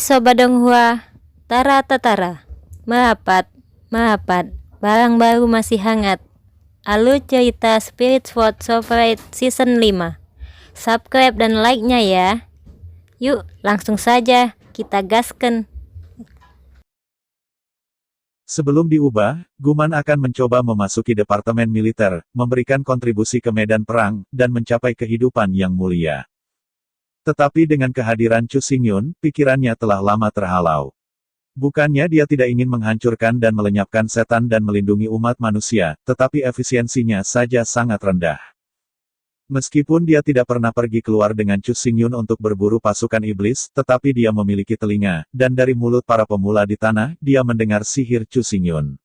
Sobat Donghua, Tara Tatara, Mahapat, barang baru masih hangat. Alur cerita Spirit Sword Sovereign Season 5. Subscribe dan like-nya ya. Yuk, langsung saja kita gasken. Sebelum diubah, Guman akan mencoba memasuki departemen militer, memberikan kontribusi ke medan perang, dan mencapai kehidupan yang mulia. Tetapi dengan kehadiran Chu Xingyun, pikirannya telah lama terhalau. Bukannya dia tidak ingin menghancurkan dan melenyapkan setan dan melindungi umat manusia, tetapi efisiensinya saja sangat rendah. Meskipun dia tidak pernah pergi keluar dengan Chu Xingyun untuk berburu pasukan iblis, tetapi dia memiliki telinga, dan dari mulut para pemula di tanah, dia mendengar sihir Chu Xingyun.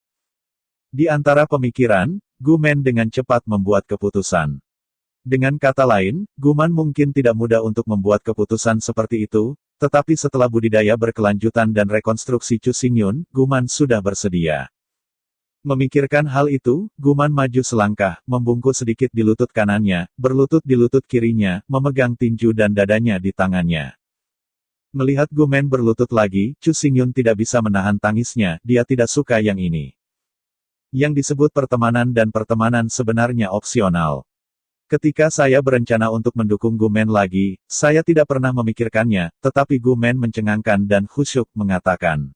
Di antara pemikiran, Gumen dengan cepat membuat keputusan. Dengan kata lain, Guman mungkin tidak mudah untuk membuat keputusan seperti itu, tetapi setelah budidaya berkelanjutan dan rekonstruksi Chu Xingyun, Guman sudah bersedia. Memikirkan hal itu, Guman maju selangkah, membungkuk sedikit di lutut kanannya, berlutut di lutut kirinya, memegang tinju dan dadanya di tangannya. Melihat Gumen berlutut lagi, Chu Xingyun tidak bisa menahan tangisnya, dia tidak suka yang ini. Yang disebut pertemanan dan pertemanan sebenarnya opsional. Ketika saya berencana untuk mendukung Gumen lagi, saya tidak pernah memikirkannya, tetapi Gumen mencengangkan dan khusyuk mengatakan.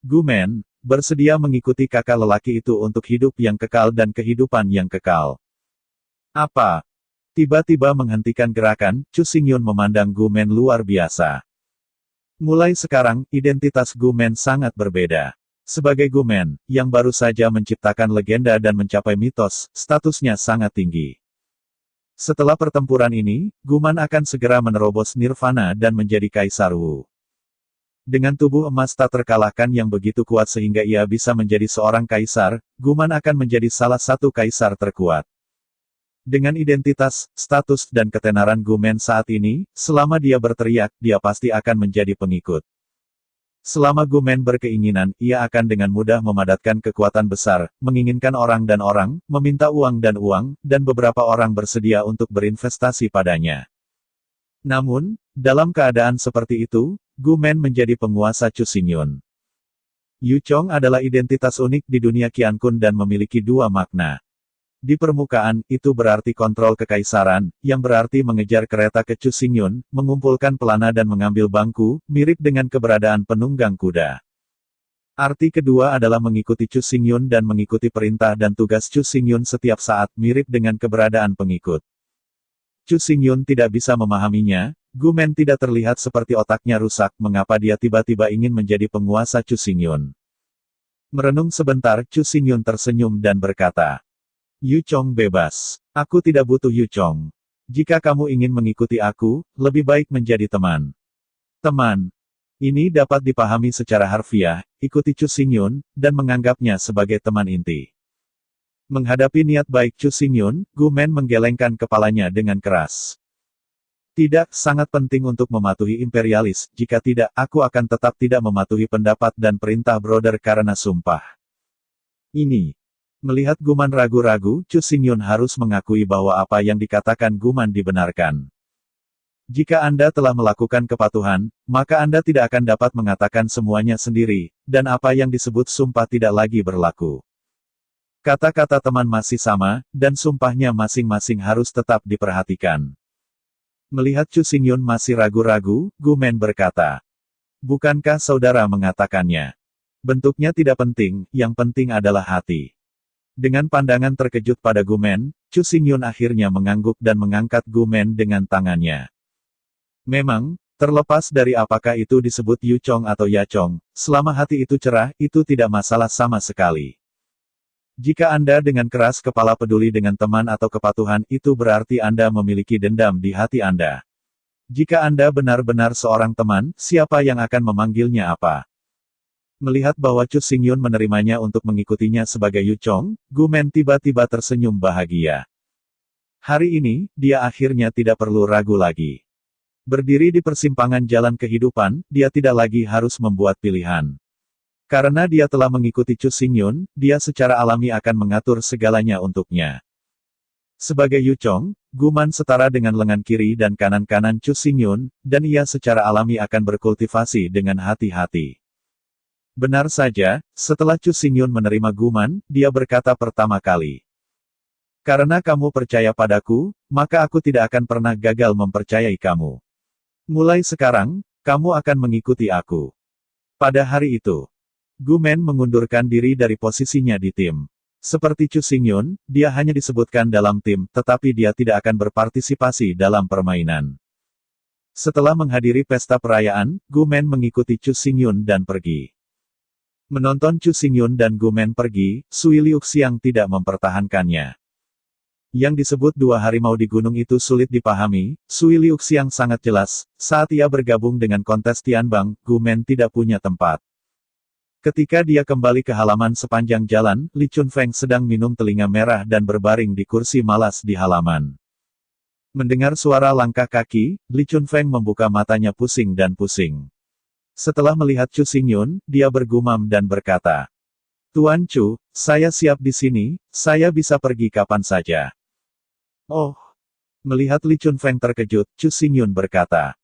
Gumen, bersedia mengikuti kakak lelaki itu untuk hidup yang kekal dan kehidupan yang kekal. Apa? Tiba-tiba menghentikan gerakan, Chu Xingyun memandang Gumen luar biasa. Mulai sekarang, identitas Gumen sangat berbeda. Sebagai Gumen, yang baru saja menciptakan legenda dan mencapai mitos, statusnya sangat tinggi. Setelah pertempuran ini, Guman akan segera menerobos nirvana dan menjadi Kaisar Wu. Dengan tubuh emas tak terkalahkan yang begitu kuat sehingga ia bisa menjadi seorang kaisar, Guman akan menjadi salah satu kaisar terkuat. Dengan identitas, status dan ketenaran Gumen saat ini, selama dia berteriak, dia pasti akan menjadi pengikut. Selama Gumen berkeinginan, ia akan dengan mudah memadatkan kekuatan besar, menginginkan orang, meminta uang, dan beberapa orang bersedia untuk berinvestasi padanya. Namun, dalam keadaan seperti itu, Gumen menjadi penguasa Chu Xingyun. Yu Chong adalah identitas unik di dunia Qiankun dan memiliki dua makna. Di permukaan, itu berarti kontrol kekaisaran, yang berarti mengejar kereta ke Chu Xingyun, mengumpulkan pelana dan mengambil bangku, mirip dengan keberadaan penunggang kuda. Arti kedua adalah mengikuti Chu Xingyun dan mengikuti perintah dan tugas Chu Xingyun setiap saat, mirip dengan keberadaan pengikut. Chu Xingyun tidak bisa memahaminya, Gumen tidak terlihat seperti otaknya rusak, mengapa dia tiba-tiba ingin menjadi penguasa Chu Xingyun. Merenung sebentar, Chu Xingyun tersenyum dan berkata, Yu Chong bebas. Aku tidak butuh Yu Chong. Jika kamu ingin mengikuti aku, lebih baik menjadi teman. Teman. Ini dapat dipahami secara harfiah, ikuti Chu Xingyun, dan menganggapnya sebagai teman inti. Menghadapi niat baik Chu Xingyun, Gumen menggelengkan kepalanya dengan keras. Tidak, sangat penting untuk mematuhi imperialis, jika tidak, aku akan tetap tidak mematuhi pendapat dan perintah brother karena sumpah. Ini. Melihat Guman ragu-ragu, Chu Xingyun harus mengakui bahwa apa yang dikatakan Guman dibenarkan. Jika Anda telah melakukan kepatuhan, maka Anda tidak akan dapat mengatakan semuanya sendiri, dan apa yang disebut sumpah tidak lagi berlaku. Kata-kata teman masih sama, dan sumpahnya masing-masing harus tetap diperhatikan. Melihat Chu Xingyun masih ragu-ragu, Gumen berkata, bukankah saudara mengatakannya? Bentuknya tidak penting, yang penting adalah hati. Dengan pandangan terkejut pada Gumen, Chu Xingyun akhirnya mengangguk dan mengangkat Gumen dengan tangannya. Memang, terlepas dari apakah itu disebut Yu Chong atau Ya Chong, selama hati itu cerah, itu tidak masalah sama sekali. Jika Anda dengan keras kepala peduli dengan teman atau kepatuhan, itu berarti Anda memiliki dendam di hati Anda. Jika Anda benar-benar seorang teman, siapa yang akan memanggilnya apa? Melihat bahwa Chu Xingyun menerimanya untuk mengikutinya sebagai Yu Chong, Gumen tiba-tiba tersenyum bahagia. Hari ini, dia akhirnya tidak perlu ragu lagi. Berdiri di persimpangan jalan kehidupan, dia tidak lagi harus membuat pilihan. Karena dia telah mengikuti Chu Xingyun, dia secara alami akan mengatur segalanya untuknya. Sebagai Yu Chong, Guman setara dengan lengan kiri dan kanan-kanan Chu Xingyun, dan ia secara alami akan berkultivasi dengan hati-hati. Benar saja, setelah Chu Xingyun menerima Guman, dia berkata pertama kali. Karena kamu percaya padaku, maka aku tidak akan pernah gagal mempercayai kamu. Mulai sekarang, kamu akan mengikuti aku. Pada hari itu, Guman mengundurkan diri dari posisinya di tim. Seperti Chu Xingyun, dia hanya disebutkan dalam tim, tetapi dia tidak akan berpartisipasi dalam permainan. Setelah menghadiri pesta perayaan, Guman mengikuti Chu Xingyun dan pergi. Menonton Chu Xingyun dan Guman pergi, Sui Liuxiang tidak mempertahankannya. Yang disebut dua harimau di gunung itu sulit dipahami, Sui Liuxiang sangat jelas, saat ia bergabung dengan kontes Tianbang, Guman tidak punya tempat. Ketika dia kembali ke halaman sepanjang jalan, Li Chunfeng sedang minum telinga merah dan berbaring di kursi malas di halaman. Mendengar suara langkah kaki, Li Chunfeng membuka matanya pusing dan pusing. Setelah melihat Chu Xingyun, dia bergumam dan berkata, Tuan Chu, saya siap di sini, saya bisa pergi kapan saja. Oh. Melihat Li Chunfeng terkejut, Chu Xingyun berkata,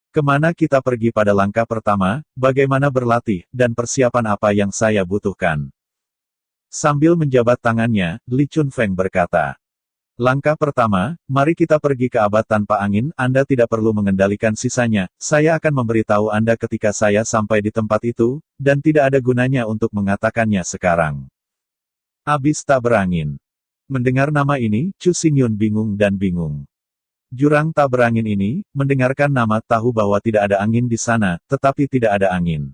Kemana kita pergi pada langkah pertama, bagaimana berlatih, dan persiapan apa yang saya butuhkan? Sambil menjabat tangannya, Li Chunfeng berkata, Langkah pertama, mari kita pergi ke abad tanpa angin, Anda tidak perlu mengendalikan sisanya, saya akan memberitahu Anda ketika saya sampai di tempat itu, dan tidak ada gunanya untuk mengatakannya sekarang. Abis tak berangin. Mendengar nama ini, Chu Xingyun bingung dan bingung. Jurang tak berangin ini, mendengarkan nama tahu bahwa tidak ada angin di sana, tetapi tidak ada angin.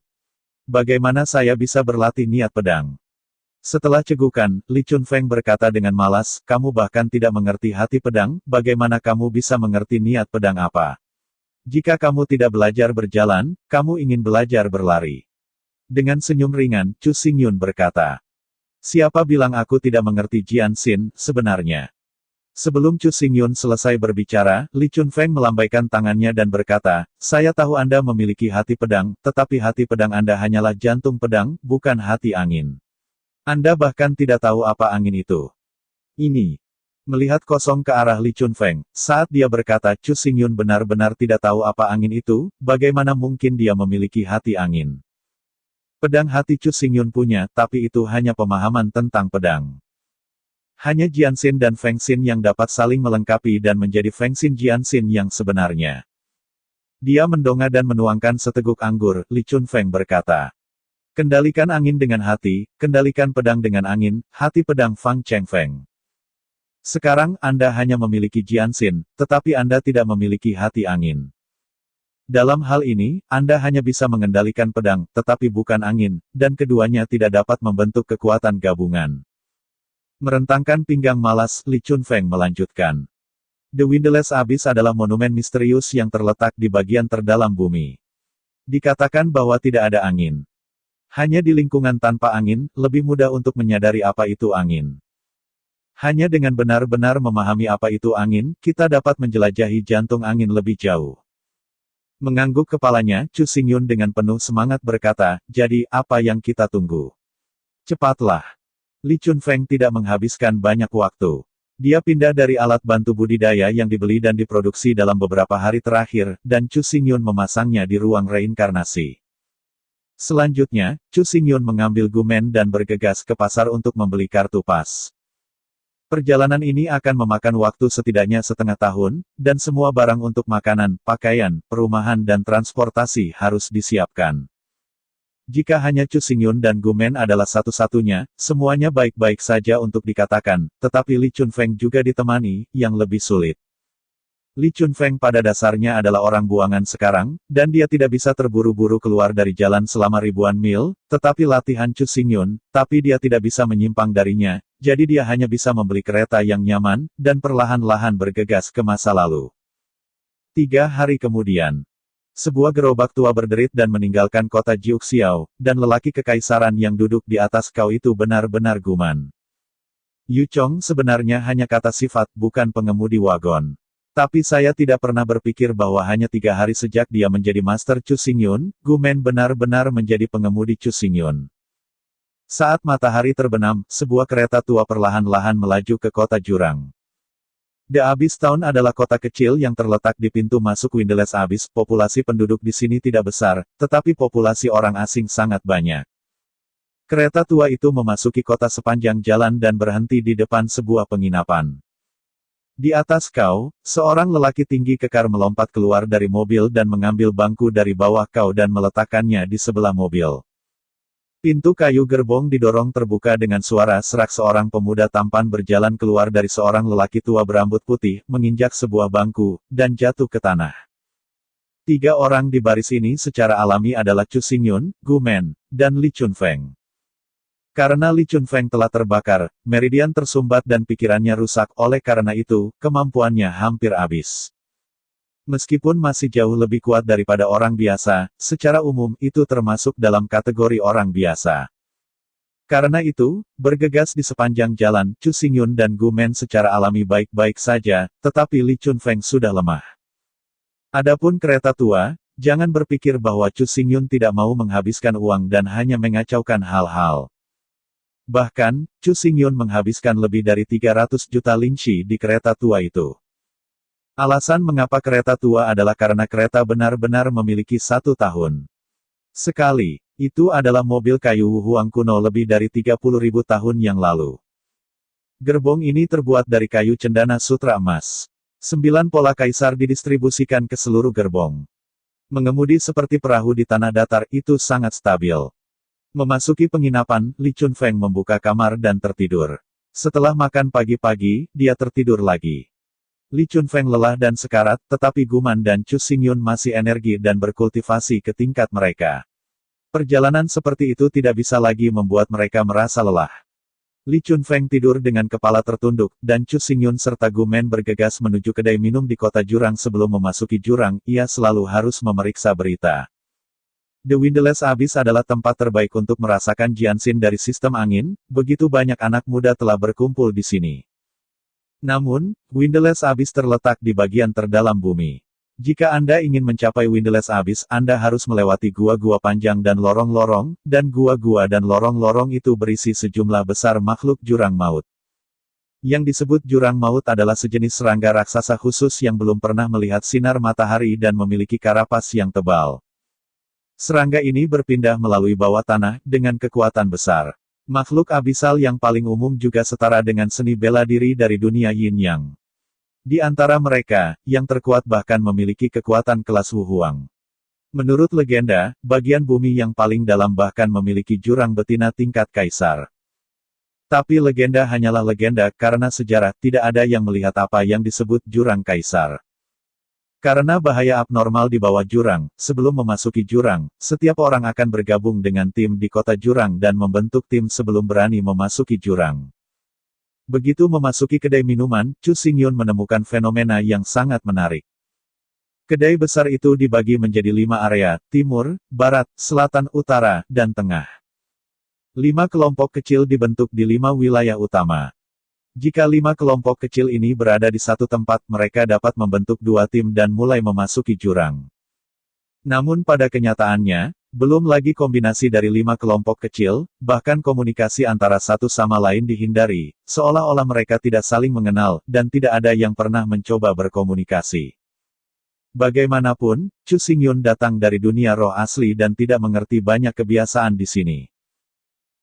Bagaimana saya bisa berlatih niat pedang? Setelah cegukan, Li Chunfeng berkata dengan malas, kamu bahkan tidak mengerti hati pedang, bagaimana kamu bisa mengerti niat pedang apa? Jika kamu tidak belajar berjalan, kamu ingin belajar berlari. Dengan senyum ringan, Chu Xingyun berkata, Siapa bilang aku tidak mengerti Jian Xin, sebenarnya? Sebelum Chu Xingyun selesai berbicara, Li Chunfeng melambaikan tangannya dan berkata, saya tahu Anda memiliki hati pedang, tetapi hati pedang Anda hanyalah jantung pedang, bukan hati angin. Anda bahkan tidak tahu apa angin itu. Ini. Melihat kosong ke arah Li Chunfeng, saat dia berkata Chu Xingyun benar-benar tidak tahu apa angin itu, bagaimana mungkin dia memiliki hati angin. Pedang hati Chu Xingyun punya, tapi itu hanya pemahaman tentang pedang. Hanya Jianxin dan Fengxin yang dapat saling melengkapi dan menjadi Fengxin Jianxin yang sebenarnya. Dia mendongak dan menuangkan seteguk anggur, Li Chunfeng berkata. Kendalikan angin dengan hati, kendalikan pedang dengan angin, hati pedang Fang Chengfeng. Sekarang Anda hanya memiliki Jianxin, tetapi Anda tidak memiliki hati angin. Dalam hal ini, Anda hanya bisa mengendalikan pedang, tetapi bukan angin, dan keduanya tidak dapat membentuk kekuatan gabungan. Merentangkan pinggang malas, Li Chunfeng melanjutkan. The Windless Abyss adalah monumen misterius yang terletak di bagian terdalam bumi. Dikatakan bahwa tidak ada angin. Hanya di lingkungan tanpa angin, lebih mudah untuk menyadari apa itu angin. Hanya dengan benar-benar memahami apa itu angin, kita dapat menjelajahi jantung angin lebih jauh. Mengangguk kepalanya, Chu Xingyun dengan penuh semangat berkata, jadi, apa yang kita tunggu? Cepatlah. Li Chunfeng tidak menghabiskan banyak waktu. Dia pindah dari alat bantu budidaya yang dibeli dan diproduksi dalam beberapa hari terakhir, dan Chu Xingyun memasangnya di ruang reinkarnasi. Selanjutnya, Chu Xingyun mengambil Gumen dan bergegas ke pasar untuk membeli kartu pas. Perjalanan ini akan memakan waktu setidaknya setengah tahun, dan semua barang untuk makanan, pakaian, perumahan dan transportasi harus disiapkan. Jika hanya Chu Xingyun dan Gumen adalah satu-satunya, semuanya baik-baik saja untuk dikatakan, tetapi Li Chunfeng juga ditemani, yang lebih sulit. Li Chunfeng pada dasarnya adalah orang buangan sekarang, dan dia tidak bisa terburu-buru keluar dari jalan selama ribuan mil, tetapi latihan Chu Xingyun, tapi dia tidak bisa menyimpang darinya, jadi dia hanya bisa membeli kereta yang nyaman, dan perlahan-lahan bergegas ke masa lalu. 3 hari kemudian. Sebuah gerobak tua berderit dan meninggalkan kota Jiuxiao, dan lelaki kekaisaran yang duduk di atas kau itu benar-benar Guman. Yu Chong sebenarnya hanya kata sifat, bukan pengemudi wagon. Tapi saya tidak pernah berpikir bahwa hanya 3 hari sejak dia menjadi Master Chu Xingyun, Gumen benar-benar menjadi pengemudi Chu Xingyun. Saat matahari terbenam, sebuah kereta tua perlahan-lahan melaju ke kota jurang. The Abyss Town adalah kota kecil yang terletak di pintu masuk Windless Abyss. Populasi penduduk di sini tidak besar, tetapi populasi orang asing sangat banyak. Kereta tua itu memasuki kota sepanjang jalan dan berhenti di depan sebuah penginapan. Di atas kau, seorang lelaki tinggi kekar melompat keluar dari mobil dan mengambil bangku dari bawah kau dan meletakkannya di sebelah mobil. Pintu kayu gerbong didorong terbuka dengan suara serak. Seorang pemuda tampan berjalan keluar dari seorang lelaki tua berambut putih, menginjak sebuah bangku, dan jatuh ke tanah. 3 orang di baris ini secara alami adalah Chu Xingyun, Gu Men, dan Li Chunfeng. Karena Li Chunfeng telah terbakar, meridian tersumbat dan pikirannya rusak, oleh karena itu, kemampuannya hampir habis. Meskipun masih jauh lebih kuat daripada orang biasa, secara umum itu termasuk dalam kategori orang biasa. Karena itu, bergegas di sepanjang jalan, Chu Xingyun dan Gu Men secara alami baik-baik saja, tetapi Li Chunfeng sudah lemah. Adapun kereta tua, jangan berpikir bahwa Chu Xingyun tidak mau menghabiskan uang dan hanya mengacaukan hal-hal. Bahkan, Chu Xingyun menghabiskan lebih dari 300 juta linci di kereta tua itu. Alasan mengapa kereta tua adalah karena kereta benar-benar memiliki 1 tahun sekali. Itu adalah mobil kayu Huang kuno lebih dari 30.000 tahun yang lalu. Gerbong ini terbuat dari kayu cendana sutra emas. 9 pola kaisar didistribusikan ke seluruh gerbong. Mengemudi seperti perahu di tanah datar itu sangat stabil. Memasuki penginapan, Li Chunfeng membuka kamar dan tertidur. Setelah makan pagi-pagi, dia tertidur lagi. Li Chunfeng lelah dan sekarat, tetapi Gu Man dan Chu Xingyun masih energi dan berkultivasi ke tingkat mereka. Perjalanan seperti itu tidak bisa lagi membuat mereka merasa lelah. Li Chunfeng tidur dengan kepala tertunduk, dan Chu Xingyun serta Gu Men bergegas menuju kedai minum di kota jurang. Sebelum memasuki jurang, ia selalu harus memeriksa berita. The Windless Abyss adalah tempat terbaik untuk merasakan jianxin dari sistem angin, begitu banyak anak muda telah berkumpul di sini. Namun, Windless Abyss terletak di bagian terdalam bumi. Jika Anda ingin mencapai Windless Abyss, Anda harus melewati gua-gua panjang dan lorong-lorong, dan gua-gua dan lorong-lorong itu berisi sejumlah besar makhluk jurang maut. Yang disebut jurang maut adalah sejenis serangga raksasa khusus yang belum pernah melihat sinar matahari dan memiliki karapas yang tebal. Serangga ini berpindah melalui bawah tanah, dengan kekuatan besar. Makhluk abisal yang paling umum juga setara dengan seni bela diri dari dunia yin-yang. Di antara mereka, yang terkuat bahkan memiliki kekuatan kelas Wu Huang. Menurut legenda, bagian bumi yang paling dalam bahkan memiliki jurang betina tingkat kaisar. Tapi legenda hanyalah legenda, karena sejarah tidak ada yang melihat apa yang disebut jurang kaisar. Karena bahaya abnormal di bawah jurang, sebelum memasuki jurang, setiap orang akan bergabung dengan tim di kota jurang dan membentuk tim sebelum berani memasuki jurang. Begitu memasuki kedai minuman, Chu Xingyun menemukan fenomena yang sangat menarik. Kedai besar itu dibagi menjadi 5 area, timur, barat, selatan, utara, dan tengah. 5 kelompok kecil dibentuk di 5 wilayah utama. Jika 5 kelompok kecil ini berada di satu tempat, mereka dapat membentuk 2 tim dan mulai memasuki jurang. Namun pada kenyataannya, belum lagi kombinasi dari 5 kelompok kecil, bahkan komunikasi antara satu sama lain dihindari, seolah-olah mereka tidak saling mengenal, dan tidak ada yang pernah mencoba berkomunikasi. Bagaimanapun, Chu Xingyun datang dari dunia roh asli dan tidak mengerti banyak kebiasaan di sini.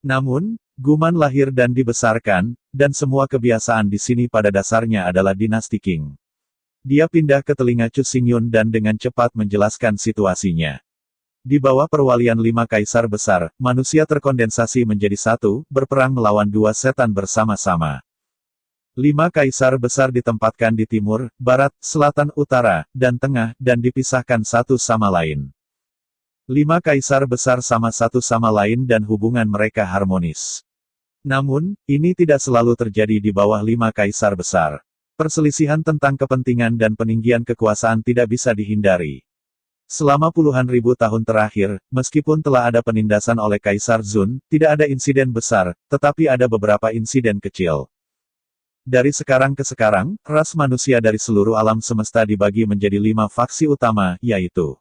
Namun, Gu Man lahir dan dibesarkan, dan semua kebiasaan di sini pada dasarnya adalah dinasti Qing. Dia pindah ke telinga Chu Xingyun dan dengan cepat menjelaskan situasinya. Di bawah perwalian 5 kaisar besar, manusia terkondensasi menjadi satu, berperang melawan 2 setan bersama-sama. 5 kaisar besar ditempatkan di timur, barat, selatan, utara, dan tengah, dan dipisahkan satu sama lain. 5 kaisar besar sama satu sama lain dan hubungan mereka harmonis. Namun, ini tidak selalu terjadi di bawah 5 kaisar besar. Perselisihan tentang kepentingan dan peninggian kekuasaan tidak bisa dihindari. Selama puluhan ribu tahun terakhir, meskipun telah ada penindasan oleh Kaisar Zun, tidak ada insiden besar, tetapi ada beberapa insiden kecil. Dari sekarang ke sekarang, ras manusia dari seluruh alam semesta dibagi menjadi 5 faksi utama, yaitu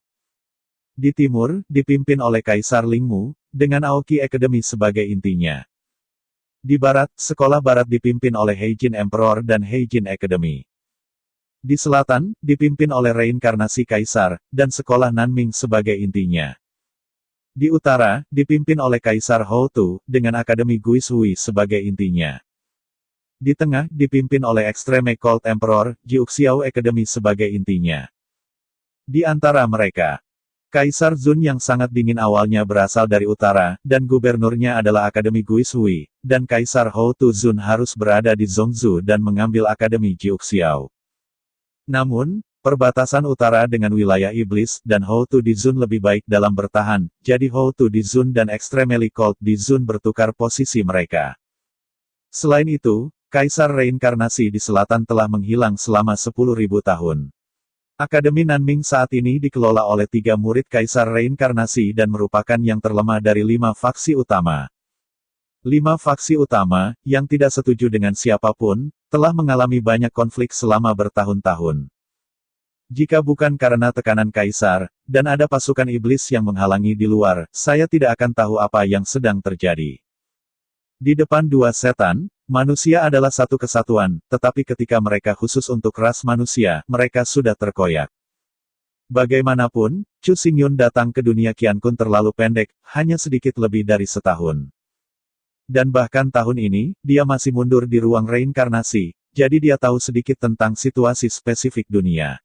di timur, dipimpin oleh Kaisar Lingmu, dengan Aoki Academy sebagai intinya. Di barat, sekolah barat dipimpin oleh Heijin Emperor dan Heijin Academy. Di selatan, dipimpin oleh reinkarnasi kaisar, dan sekolah Nanming sebagai intinya. Di utara, dipimpin oleh Kaisar Houtu, dengan Akademi Guizhui sebagai intinya. Di tengah, dipimpin oleh Extreme Cold Emperor, Jiuxiao Academy sebagai intinya. Di antara mereka, Kaisar Zun yang sangat dingin awalnya berasal dari utara, dan gubernurnya adalah Akademi Guizhui, dan Kaisar Houtu Zun harus berada di Zhongzhou dan mengambil Akademi Jiuxiao. Namun, perbatasan utara dengan wilayah iblis dan Houtu di Zun lebih baik dalam bertahan, jadi Houtu di Zun dan Extremely Cold di Zun bertukar posisi mereka. Selain itu, Kaisar reinkarnasi di selatan telah menghilang selama 10.000 tahun. Akademi Nanming saat ini dikelola oleh 3 murid Kaisar reinkarnasi dan merupakan yang terlemah dari 5 faksi utama. 5 faksi utama, yang tidak setuju dengan siapapun, telah mengalami banyak konflik selama bertahun-tahun. Jika bukan karena tekanan Kaisar, dan ada pasukan iblis yang menghalangi di luar, saya tidak akan tahu apa yang sedang terjadi. Di depan 2 setan, manusia adalah satu kesatuan, tetapi ketika mereka khusus untuk ras manusia, mereka sudah terkoyak. Bagaimanapun, Chu Xingyun datang ke dunia Qiankun terlalu pendek, hanya sedikit lebih dari setahun. Dan bahkan tahun ini, dia masih mundur di ruang reinkarnasi, jadi dia tahu sedikit tentang situasi spesifik dunia.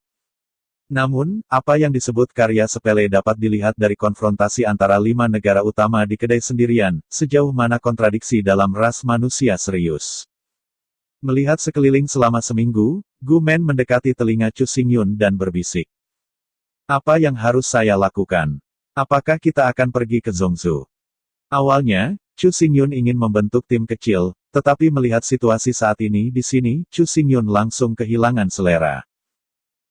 Namun, apa yang disebut karya sepele dapat dilihat dari konfrontasi antara 5 negara utama di kedai sendirian, sejauh mana kontradiksi dalam ras manusia serius. Melihat sekeliling selama seminggu, Gu Men mendekati telinga Chu Xingyun dan berbisik. Apa yang harus saya lakukan? Apakah kita akan pergi ke Zhongzhou? Awalnya, Chu Xingyun ingin membentuk tim kecil, tetapi melihat situasi saat ini di sini, Chu Xingyun langsung kehilangan selera.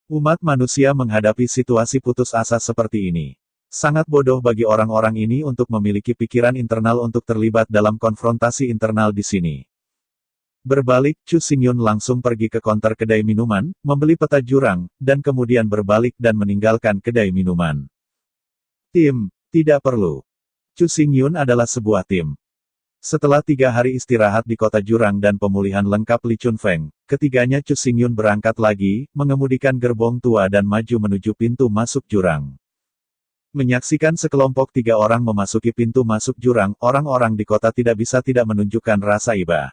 Umat manusia menghadapi situasi putus asa seperti ini. Sangat bodoh bagi orang-orang ini untuk memiliki pikiran internal untuk terlibat dalam konfrontasi internal di sini. Berbalik, Chu Xingyun langsung pergi ke konter kedai minuman, membeli peta jurang, dan kemudian berbalik dan meninggalkan kedai minuman. Tim, tidak perlu. Chu Xingyun adalah sebuah tim. Setelah 3 hari istirahat di kota jurang dan pemulihan lengkap Li Chunfeng, ketiganya Chu Xingyun berangkat lagi, mengemudikan gerbong tua dan maju menuju pintu masuk jurang. Menyaksikan sekelompok 3 orang memasuki pintu masuk jurang, orang-orang di kota tidak bisa tidak menunjukkan rasa iba.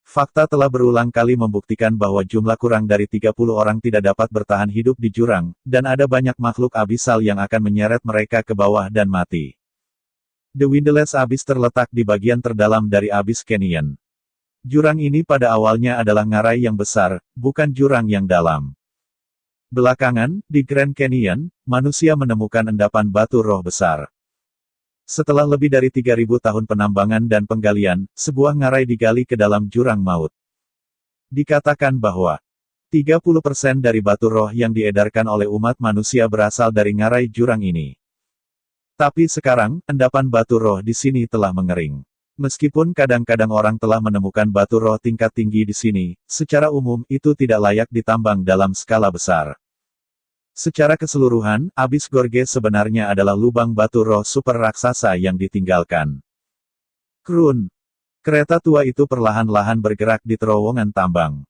Fakta telah berulang kali membuktikan bahwa jumlah kurang dari 30 orang tidak dapat bertahan hidup di jurang, dan ada banyak makhluk abisal yang akan menyeret mereka ke bawah dan mati. The Windless Abyss terletak di bagian terdalam dari Abyss Canyon. Jurang ini pada awalnya adalah ngarai yang besar, bukan jurang yang dalam. Belakangan, di Grand Canyon, manusia menemukan endapan batu roh besar. Setelah lebih dari 3.000 tahun penambangan dan penggalian, sebuah ngarai digali ke dalam jurang maut. Dikatakan bahwa 30% dari batu roh yang diedarkan oleh umat manusia berasal dari ngarai jurang ini. Tapi sekarang, endapan batu roh di sini telah mengering. Meskipun kadang-kadang orang telah menemukan batu roh tingkat tinggi di sini, secara umum itu tidak layak ditambang dalam skala besar. Secara keseluruhan, Abyss Gorge sebenarnya adalah lubang batu roh super raksasa yang ditinggalkan. Krun. Kereta tua itu perlahan-lahan bergerak di terowongan tambang.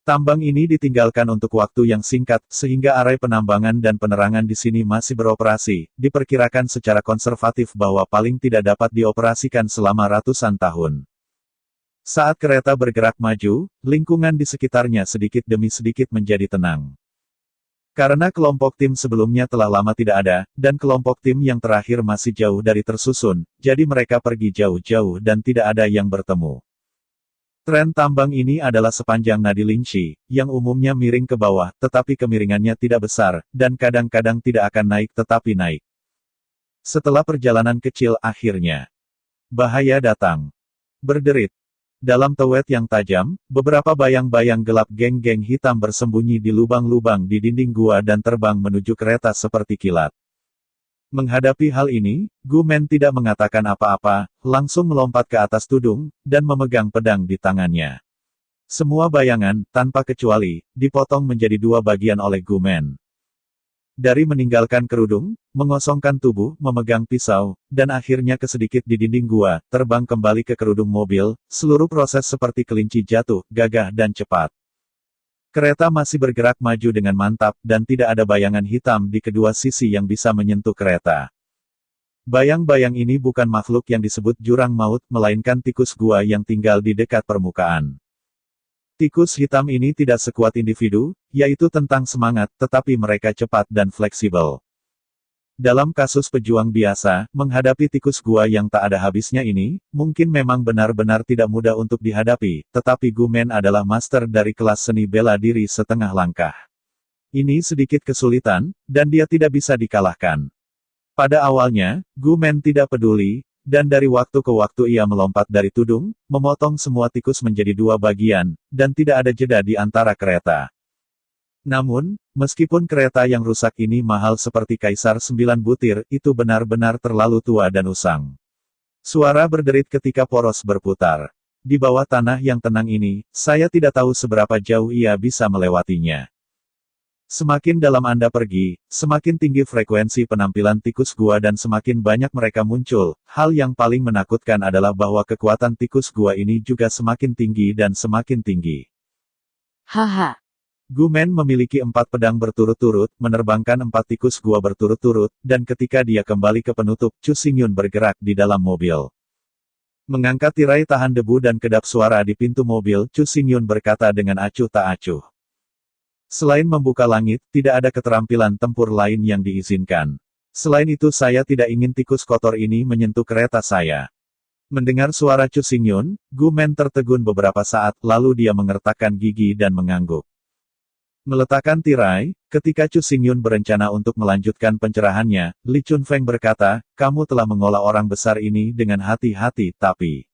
Tambang ini ditinggalkan untuk waktu yang singkat, sehingga arai penambangan dan penerangan di sini masih beroperasi, diperkirakan secara konservatif bahwa paling tidak dapat dioperasikan selama ratusan tahun. Saat kereta bergerak maju, lingkungan di sekitarnya sedikit demi sedikit menjadi tenang. Karena kelompok tim sebelumnya telah lama tidak ada, dan kelompok tim yang terakhir masih jauh dari tersusun, jadi mereka pergi jauh-jauh dan tidak ada yang bertemu. Tren tambang ini adalah sepanjang nadi Lingxi, yang umumnya miring ke bawah, tetapi kemiringannya tidak besar, dan kadang-kadang tidak akan naik tetapi naik. Setelah perjalanan kecil akhirnya, bahaya datang. Berderit. Dalam tewet yang tajam, beberapa bayang-bayang gelap geng-geng hitam bersembunyi di lubang-lubang di dinding gua dan terbang menuju kereta seperti kilat. Menghadapi hal ini, Gu Men tidak mengatakan apa-apa, langsung melompat ke atas tudung, dan memegang pedang di tangannya. Semua bayangan, tanpa kecuali, dipotong menjadi 2 bagian oleh Gu Men. Dari meninggalkan kerudung, mengosongkan tubuh, memegang pisau, dan akhirnya kesedikit di dinding gua, terbang kembali ke kerudung mobil, seluruh proses seperti kelinci jatuh, gagah dan cepat. Kereta masih bergerak maju dengan mantap dan tidak ada bayangan hitam di kedua sisi yang bisa menyentuh kereta. Bayang-bayang ini bukan makhluk yang disebut jurang maut, melainkan tikus gua yang tinggal di dekat permukaan. Tikus hitam ini tidak sekuat individu, yaitu tentang semangat, tetapi mereka cepat dan fleksibel. Dalam kasus pejuang biasa, menghadapi tikus gua yang tak ada habisnya ini, mungkin memang benar-benar tidak mudah untuk dihadapi, tetapi Gu-men adalah master dari kelas seni bela diri setengah langkah. Ini sedikit kesulitan, dan dia tidak bisa dikalahkan. Pada awalnya, Gu-men tidak peduli, dan dari waktu ke waktu ia melompat dari tudung, memotong semua tikus menjadi dua bagian, dan tidak ada jeda di antara kereta. Namun, meskipun kereta yang rusak ini mahal seperti Kaisar 9 butir, itu benar-benar terlalu tua dan usang. Suara berderit ketika poros berputar. Di bawah tanah yang tenang ini, saya tidak tahu seberapa jauh ia bisa melewatinya. Semakin dalam Anda pergi, semakin tinggi frekuensi penampilan tikus gua dan semakin banyak mereka muncul. Hal yang paling menakutkan adalah bahwa kekuatan tikus gua ini juga semakin tinggi dan semakin tinggi. Haha. Gu-men memiliki 4 pedang berturut-turut, menerbangkan 4 tikus gua berturut-turut, dan ketika dia kembali ke penutup, Chu Xingyun bergerak di dalam mobil. Mengangkat tirai tahan debu dan kedap suara di pintu mobil, Chu Xingyun berkata dengan acuh tak acuh. Selain membuka langit, tidak ada keterampilan tempur lain yang diizinkan. Selain itu saya tidak ingin tikus kotor ini menyentuh kereta saya. Mendengar suara Chu Xingyun, Gu-men tertegun beberapa saat, lalu dia mengertakkan gigi dan mengangguk. Meletakkan tirai, ketika Chu Xingyun berencana untuk melanjutkan pencerahannya, Li Chunfeng berkata, kamu telah mengolah orang besar ini dengan hati-hati, tapi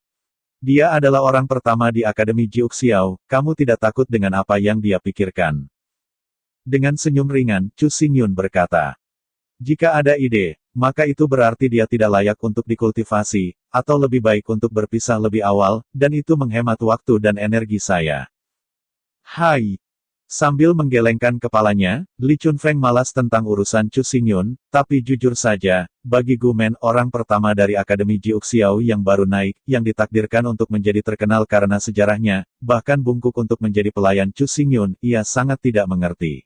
dia adalah orang pertama di Akademi Jiuxiao, kamu tidak takut dengan apa yang dia pikirkan. Dengan senyum ringan, Chu Xingyun berkata, jika ada ide, maka itu berarti dia tidak layak untuk dikultivasi, atau lebih baik untuk berpisah lebih awal, dan itu menghemat waktu dan energi saya. Hai! Sambil menggelengkan kepalanya, Li Chunfeng malas tentang urusan Chu Xingyun, tapi jujur saja, bagi Gu-men orang pertama dari Akademi Jiuxiao yang baru naik, yang ditakdirkan untuk menjadi terkenal karena sejarahnya, bahkan bungkuk untuk menjadi pelayan Chu Xingyun, ia sangat tidak mengerti.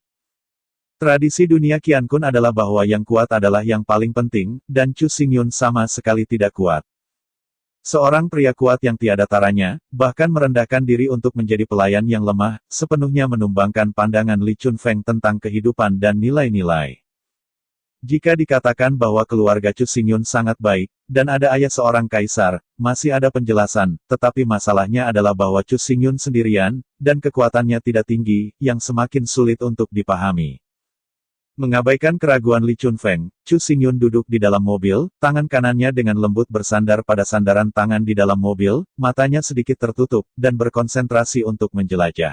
Tradisi dunia Qiankun adalah bahwa yang kuat adalah yang paling penting, dan Chu Xingyun sama sekali tidak kuat. Seorang pria kuat yang tiada taranya, bahkan merendahkan diri untuk menjadi pelayan yang lemah, sepenuhnya menumbangkan pandangan Li Chunfeng tentang kehidupan dan nilai-nilai. Jika dikatakan bahwa keluarga Chu Xingyun sangat baik, dan ada ayah seorang kaisar, masih ada penjelasan, tetapi masalahnya adalah bahwa Chu Xingyun sendirian, dan kekuatannya tidak tinggi, yang semakin sulit untuk dipahami. Mengabaikan keraguan Li Chunfeng, Chu Xingyun duduk di dalam mobil, tangan kanannya dengan lembut bersandar pada sandaran tangan di dalam mobil, matanya sedikit tertutup, dan berkonsentrasi untuk menjelajah.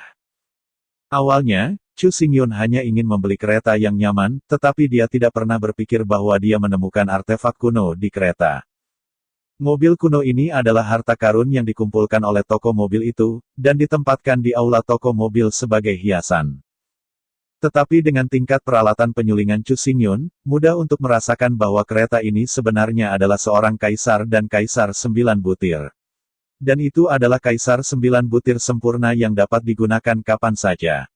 Awalnya, Chu Xingyun hanya ingin membeli kereta yang nyaman, tetapi dia tidak pernah berpikir bahwa dia menemukan artefak kuno di kereta. Mobil kuno ini adalah harta karun yang dikumpulkan oleh toko mobil itu, dan ditempatkan di aula toko mobil sebagai hiasan. Tetapi dengan tingkat peralatan penyulingan Chu Xingyun, mudah untuk merasakan bahwa kereta ini sebenarnya adalah seorang kaisar dan Kaisar 9 butir. Dan itu adalah Kaisar 9 butir sempurna yang dapat digunakan kapan saja.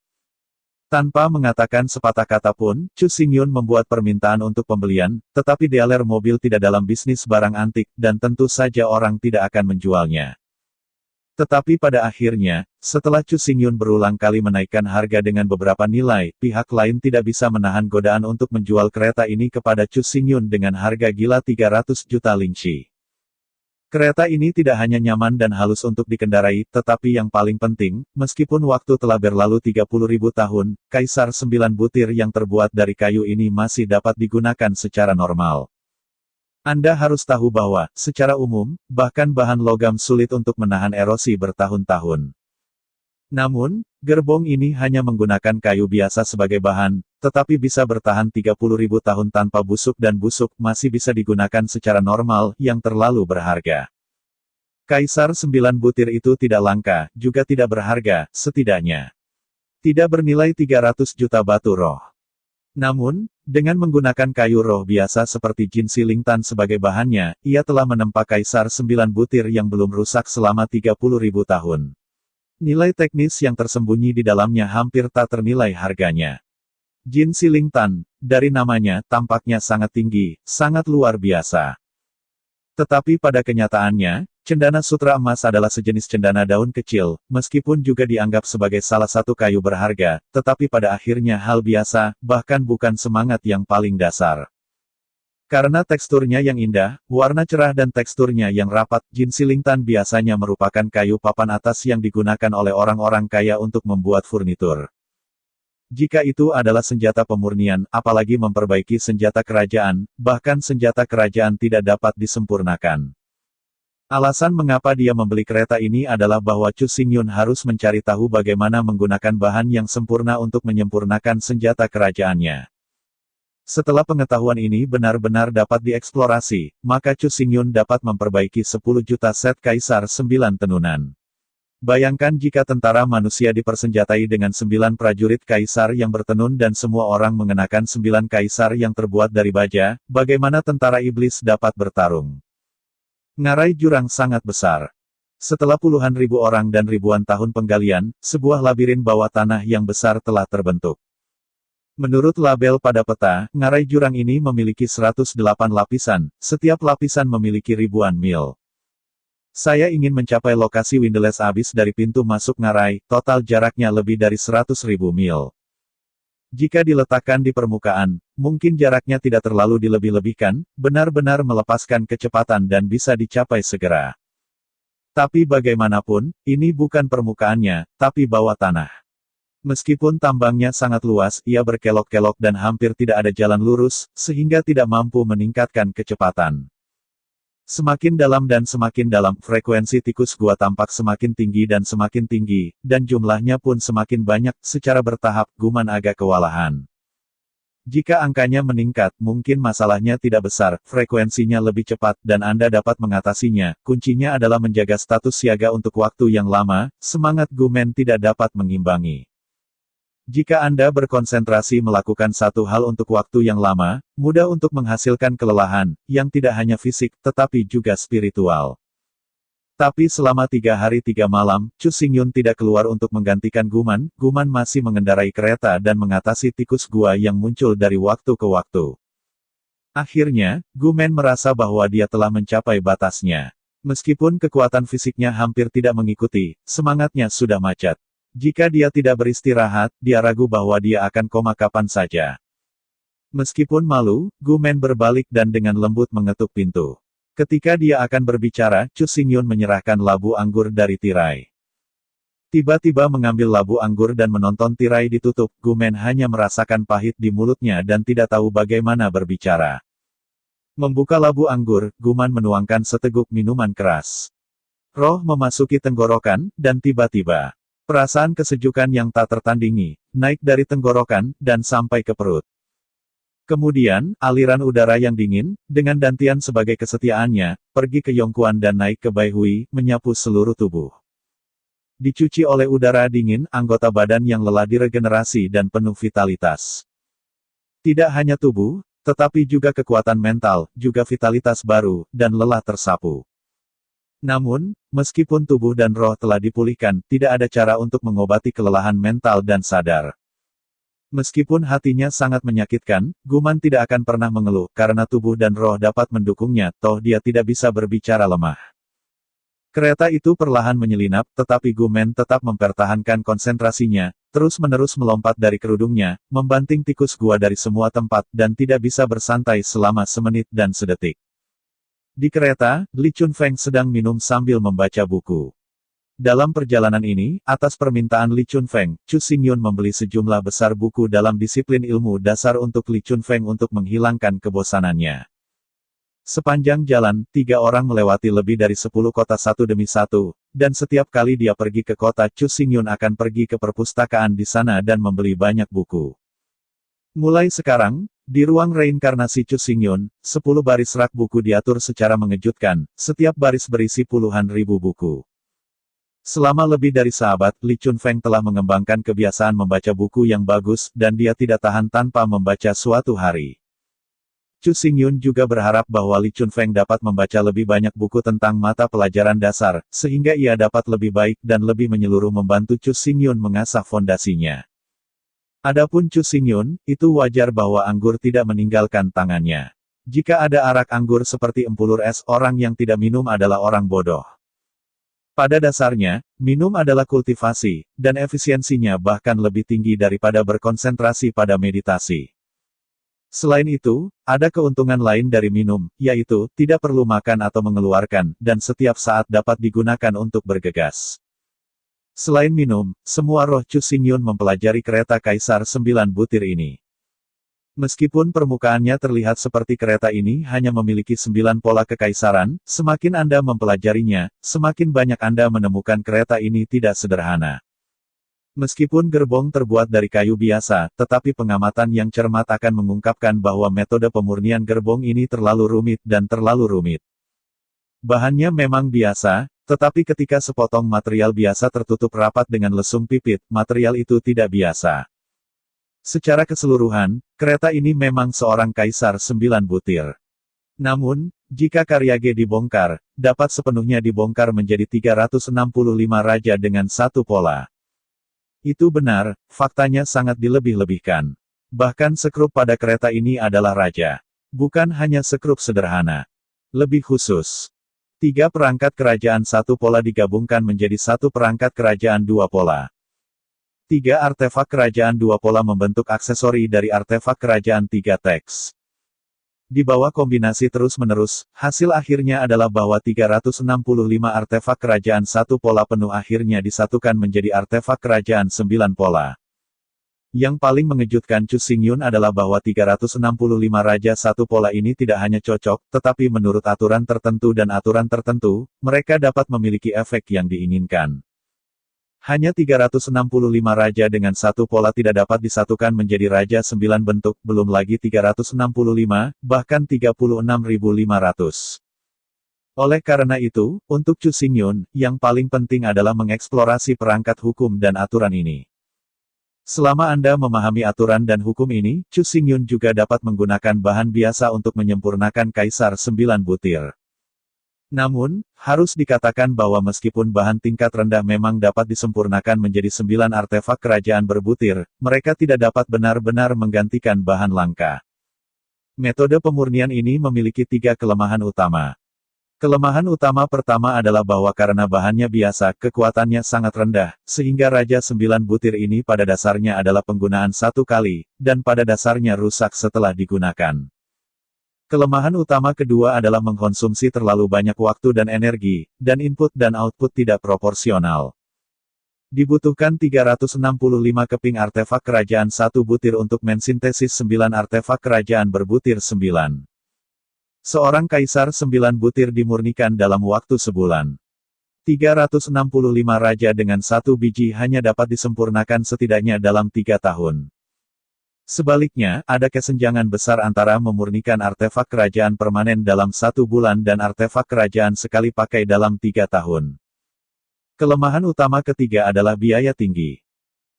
Tanpa mengatakan sepatah kata pun, Chu Xingyun membuat permintaan untuk pembelian, tetapi dealer mobil tidak dalam bisnis barang antik, dan tentu saja orang tidak akan menjualnya. Tetapi pada akhirnya, setelah Chu Xingyun berulang kali menaikkan harga dengan beberapa nilai, pihak lain tidak bisa menahan godaan untuk menjual kereta ini kepada Chu Xingyun dengan harga gila 300 juta lingxi. Kereta ini tidak hanya nyaman dan halus untuk dikendarai, tetapi yang paling penting, meskipun waktu telah berlalu 30.000 tahun, Kaisar 9 butir yang terbuat dari kayu ini masih dapat digunakan secara normal. Anda harus tahu bahwa, secara umum, bahkan bahan logam sulit untuk menahan erosi bertahun-tahun. Namun, gerbong ini hanya menggunakan kayu biasa sebagai bahan, tetapi bisa bertahan 30.000 tahun tanpa busuk dan busuk masih bisa digunakan secara normal, yang terlalu berharga. Kaisar 9 butir itu tidak langka, juga tidak berharga, setidaknya tidak bernilai 300 juta batu roh. Namun, dengan menggunakan kayu roh biasa seperti Jin Silingtan sebagai bahannya, ia telah menempa Kaisar 9 butir yang belum rusak selama 30.000 tahun. Nilai teknis yang tersembunyi di dalamnya hampir tak ternilai harganya. Jin Siling Tan, dari namanya, tampaknya sangat tinggi, sangat luar biasa. Tetapi pada kenyataannya, cendana sutra emas adalah sejenis cendana daun kecil, meskipun juga dianggap sebagai salah satu kayu berharga, tetapi pada akhirnya hal biasa, bahkan bukan semangat yang paling dasar. Karena teksturnya yang indah, warna cerah dan teksturnya yang rapat, Jin Siling Tan biasanya merupakan kayu papan atas yang digunakan oleh orang-orang kaya untuk membuat furnitur. Jika itu adalah senjata pemurnian, apalagi memperbaiki senjata kerajaan, bahkan senjata kerajaan tidak dapat disempurnakan. Alasan mengapa dia membeli kereta ini adalah bahwa Chu Xingyun harus mencari tahu bagaimana menggunakan bahan yang sempurna untuk menyempurnakan senjata kerajaannya. Setelah pengetahuan ini benar-benar dapat dieksplorasi, maka Chu Xingyun dapat memperbaiki 10 juta set kaisar 9 tenunan. Bayangkan jika tentara manusia dipersenjatai dengan 9 prajurit kaisar yang bertenun dan semua orang mengenakan 9 kaisar yang terbuat dari baja, bagaimana tentara iblis dapat bertarung? Ngarai jurang sangat besar. Setelah puluhan ribu orang dan ribuan tahun penggalian, sebuah labirin bawah tanah yang besar telah terbentuk. Menurut label pada peta, ngarai jurang ini memiliki 108 lapisan, setiap lapisan memiliki ribuan mil. Saya ingin mencapai lokasi Windless Abyss dari pintu masuk ngarai, total jaraknya lebih dari 100.000 mil. Jika diletakkan di permukaan, mungkin jaraknya tidak terlalu dilebih-lebihkan, benar-benar melepaskan kecepatan dan bisa dicapai segera. Tapi bagaimanapun, ini bukan permukaannya, tapi bawah tanah. Meskipun tambangnya sangat luas, ia berkelok-kelok dan hampir tidak ada jalan lurus, sehingga tidak mampu meningkatkan kecepatan. Semakin dalam, frekuensi tikus gua tampak semakin tinggi, dan jumlahnya pun semakin banyak, secara bertahap, Guman agak kewalahan. Jika angkanya meningkat, mungkin masalahnya tidak besar, frekuensinya lebih cepat, dan Anda dapat mengatasinya. Kuncinya adalah menjaga status siaga untuk waktu yang lama, semangat Gumen tidak dapat mengimbangi. Jika Anda berkonsentrasi melakukan satu hal untuk waktu yang lama, mudah untuk menghasilkan kelelahan, yang tidak hanya fisik, tetapi juga spiritual. Tapi selama 3 hari 3 malam, Chu Xingyun tidak keluar untuk menggantikan Guman, Guman masih mengendarai kereta dan mengatasi tikus gua yang muncul dari waktu ke waktu. Akhirnya, Gumen merasa bahwa dia telah mencapai batasnya. Meskipun kekuatan fisiknya hampir tidak mengikuti, semangatnya sudah macet. Jika dia tidak beristirahat, dia ragu bahwa dia akan koma kapan saja. Meskipun malu, Gumen berbalik dan dengan lembut mengetuk pintu. Ketika dia akan berbicara, Chu Xingyun menyerahkan labu anggur dari tirai. Tiba-tiba mengambil labu anggur dan menonton tirai ditutup, Gumen hanya merasakan pahit di mulutnya dan tidak tahu bagaimana berbicara. Membuka labu anggur, Guman menuangkan seteguk minuman keras. Roh memasuki tenggorokan, dan tiba-tiba, perasaan kesejukan yang tak tertandingi, naik dari tenggorokan, dan sampai ke perut. Kemudian, aliran udara yang dingin, dengan dantian sebagai kesetiaannya, pergi ke Yongquan dan naik ke Baihui, menyapu seluruh tubuh. Dicuci oleh udara dingin, anggota badan yang lelah diregenerasi dan penuh vitalitas. Tidak hanya tubuh, tetapi juga kekuatan mental, juga vitalitas baru, dan lelah tersapu. Namun, meskipun tubuh dan roh telah dipulihkan, tidak ada cara untuk mengobati kelelahan mental dan sadar. Meskipun hatinya sangat menyakitkan, Guman tidak akan pernah mengeluh, karena tubuh dan roh dapat mendukungnya, toh dia tidak bisa berbicara lemah. Kereta itu perlahan menyelinap, tetapi Gumen tetap mempertahankan konsentrasinya, terus-menerus melompat dari kerudungnya, membanting tikus gua dari semua tempat, dan tidak bisa bersantai selama semenit dan sedetik. Di kereta, Li Chunfeng sedang minum sambil membaca buku. Dalam perjalanan ini, atas permintaan Li Chunfeng, Chu Xingyun membeli sejumlah besar buku dalam disiplin ilmu dasar untuk Li Chunfeng untuk menghilangkan kebosanannya. Sepanjang jalan, 3 orang melewati lebih dari 10 kota satu demi satu, dan setiap kali dia pergi ke kota, Chu Xingyun akan pergi ke perpustakaan di sana dan membeli banyak buku. Mulai sekarang, di ruang reinkarnasi Chu Xingyun, 10 baris rak buku diatur secara mengejutkan, setiap baris berisi puluhan ribu buku. Selama lebih dari seabad, Li Chunfeng telah mengembangkan kebiasaan membaca buku yang bagus, dan dia tidak tahan tanpa membaca suatu hari. Chu Xingyun juga berharap bahwa Li Chunfeng dapat membaca lebih banyak buku tentang mata pelajaran dasar, sehingga ia dapat lebih baik dan lebih menyeluruh membantu Chu Xingyun mengasah fondasinya. Adapun Chu Xingyun, itu wajar bahwa anggur tidak meninggalkan tangannya. Jika ada arak anggur seperti empulur es, orang yang tidak minum adalah orang bodoh. Pada dasarnya, minum adalah kultivasi, dan efisiensinya bahkan lebih tinggi daripada berkonsentrasi pada meditasi. Selain itu, ada keuntungan lain dari minum, yaitu, tidak perlu makan atau mengeluarkan, dan setiap saat dapat digunakan untuk bergegas. Selain minum, semua roh Chu Xingyun mempelajari kereta Kaisar 9 butir ini. Meskipun permukaannya terlihat seperti kereta ini hanya memiliki 9 pola kekaisaran, semakin Anda mempelajarinya, semakin banyak Anda menemukan kereta ini tidak sederhana. Meskipun gerbong terbuat dari kayu biasa, tetapi pengamatan yang cermat akan mengungkapkan bahwa metode pemurnian gerbong ini terlalu rumit dan terlalu rumit. Bahannya memang biasa, tetapi ketika sepotong material biasa tertutup rapat dengan lesung pipit, material itu tidak biasa. Secara keseluruhan, kereta ini memang seorang kaisar 9 butir. Namun, jika karya G dibongkar, dapat sepenuhnya dibongkar menjadi 365 raja dengan satu pola. Itu benar, faktanya sangat dilebih-lebihkan. Bahkan sekrup pada kereta ini adalah raja. Bukan hanya sekrup sederhana. Lebih khusus. 3 perangkat kerajaan satu pola digabungkan menjadi satu perangkat kerajaan 2 pola. 3 artefak kerajaan 2 pola membentuk aksesori dari artefak kerajaan 3 teks. Di bawah kombinasi terus-menerus, hasil akhirnya adalah bahwa 365 artefak kerajaan satu pola penuh akhirnya disatukan menjadi artefak kerajaan 9 pola. Yang paling mengejutkan Chu Xingyun adalah bahwa 365 raja satu pola ini tidak hanya cocok, tetapi menurut aturan tertentu, mereka dapat memiliki efek yang diinginkan. Hanya 365 raja dengan satu pola tidak dapat disatukan menjadi raja 9 bentuk, belum lagi 365, bahkan 36.500. Oleh karena itu, untuk Chu Xingyun, yang paling penting adalah mengeksplorasi perangkat hukum dan aturan ini. Selama Anda memahami aturan dan hukum ini, Chu Xingyun juga dapat menggunakan bahan biasa untuk menyempurnakan Kaisar 9 butir. Namun, harus dikatakan bahwa meskipun bahan tingkat rendah memang dapat disempurnakan menjadi 9 artefak kerajaan berbutir, mereka tidak dapat benar-benar menggantikan bahan langka. Metode pemurnian ini memiliki 3 kelemahan utama. Kelemahan utama pertama adalah bahwa karena bahannya biasa, kekuatannya sangat rendah, sehingga Raja 9 butir ini pada dasarnya adalah penggunaan satu kali, dan pada dasarnya rusak setelah digunakan. Kelemahan utama kedua adalah mengkonsumsi terlalu banyak waktu dan energi, dan input dan output tidak proporsional. Dibutuhkan 365 keping artefak kerajaan satu butir untuk mensintesis 9 artefak kerajaan berbutir 9. Seorang kaisar 9 butir dimurnikan dalam waktu sebulan. 365 raja dengan satu biji hanya dapat disempurnakan setidaknya dalam 3 tahun. Sebaliknya, ada kesenjangan besar antara memurnikan artefak kerajaan permanen dalam 1 bulan dan artefak kerajaan sekali pakai dalam 3 tahun. Kelemahan utama ketiga adalah biaya tinggi.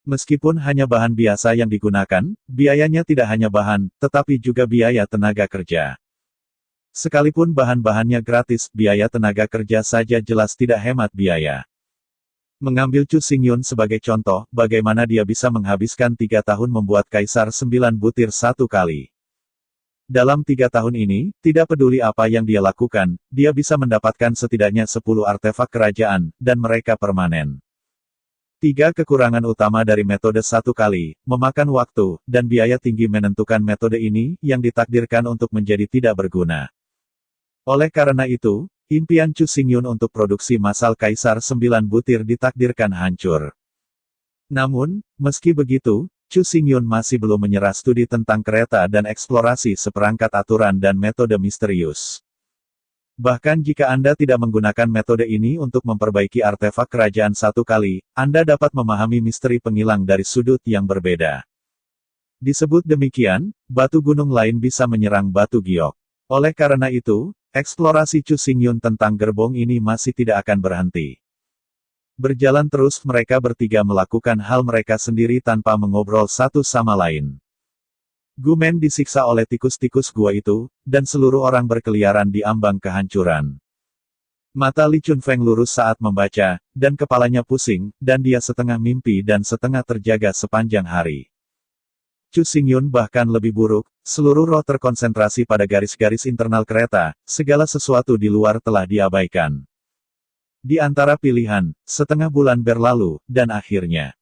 Meskipun hanya bahan biasa yang digunakan, biayanya tidak hanya bahan, tetapi juga biaya tenaga kerja. Sekalipun bahan-bahannya gratis, biaya tenaga kerja saja jelas tidak hemat biaya. Mengambil Chu Xingyun sebagai contoh, bagaimana dia bisa menghabiskan 3 tahun membuat Kaisar 9 butir satu kali. Dalam 3 tahun ini, tidak peduli apa yang dia lakukan, dia bisa mendapatkan setidaknya 10 artefak kerajaan, dan mereka permanen. 3 kekurangan utama dari metode satu kali, memakan waktu, dan biaya tinggi menentukan metode ini, yang ditakdirkan untuk menjadi tidak berguna. Oleh karena itu, impian Chu Xingyun untuk produksi massal Kaisar 9 butir ditakdirkan hancur. Namun, meski begitu, Chu Xingyun masih belum menyerah studi tentang kereta dan eksplorasi seperangkat aturan dan metode misterius. Bahkan jika Anda tidak menggunakan metode ini untuk memperbaiki artefak kerajaan satu kali, Anda dapat memahami misteri penghilang dari sudut yang berbeda. Disebut demikian, batu gunung lain bisa menyerang batu giok. Oleh karena itu, eksplorasi Chu Xingyun tentang gerbong ini masih tidak akan berhenti. Berjalan terus mereka bertiga melakukan hal mereka sendiri tanpa mengobrol satu sama lain. Gumen disiksa oleh tikus-tikus gua itu, dan seluruh orang berkeliaran di ambang kehancuran. Mata Li Chunfeng lurus saat membaca, dan kepalanya pusing, dan dia setengah mimpi dan setengah terjaga sepanjang hari. Chu Xingyun bahkan lebih buruk, seluruh roh terkonsentrasi pada garis-garis internal kereta, segala sesuatu di luar telah diabaikan. Di antara pilihan, setengah bulan berlalu, dan akhirnya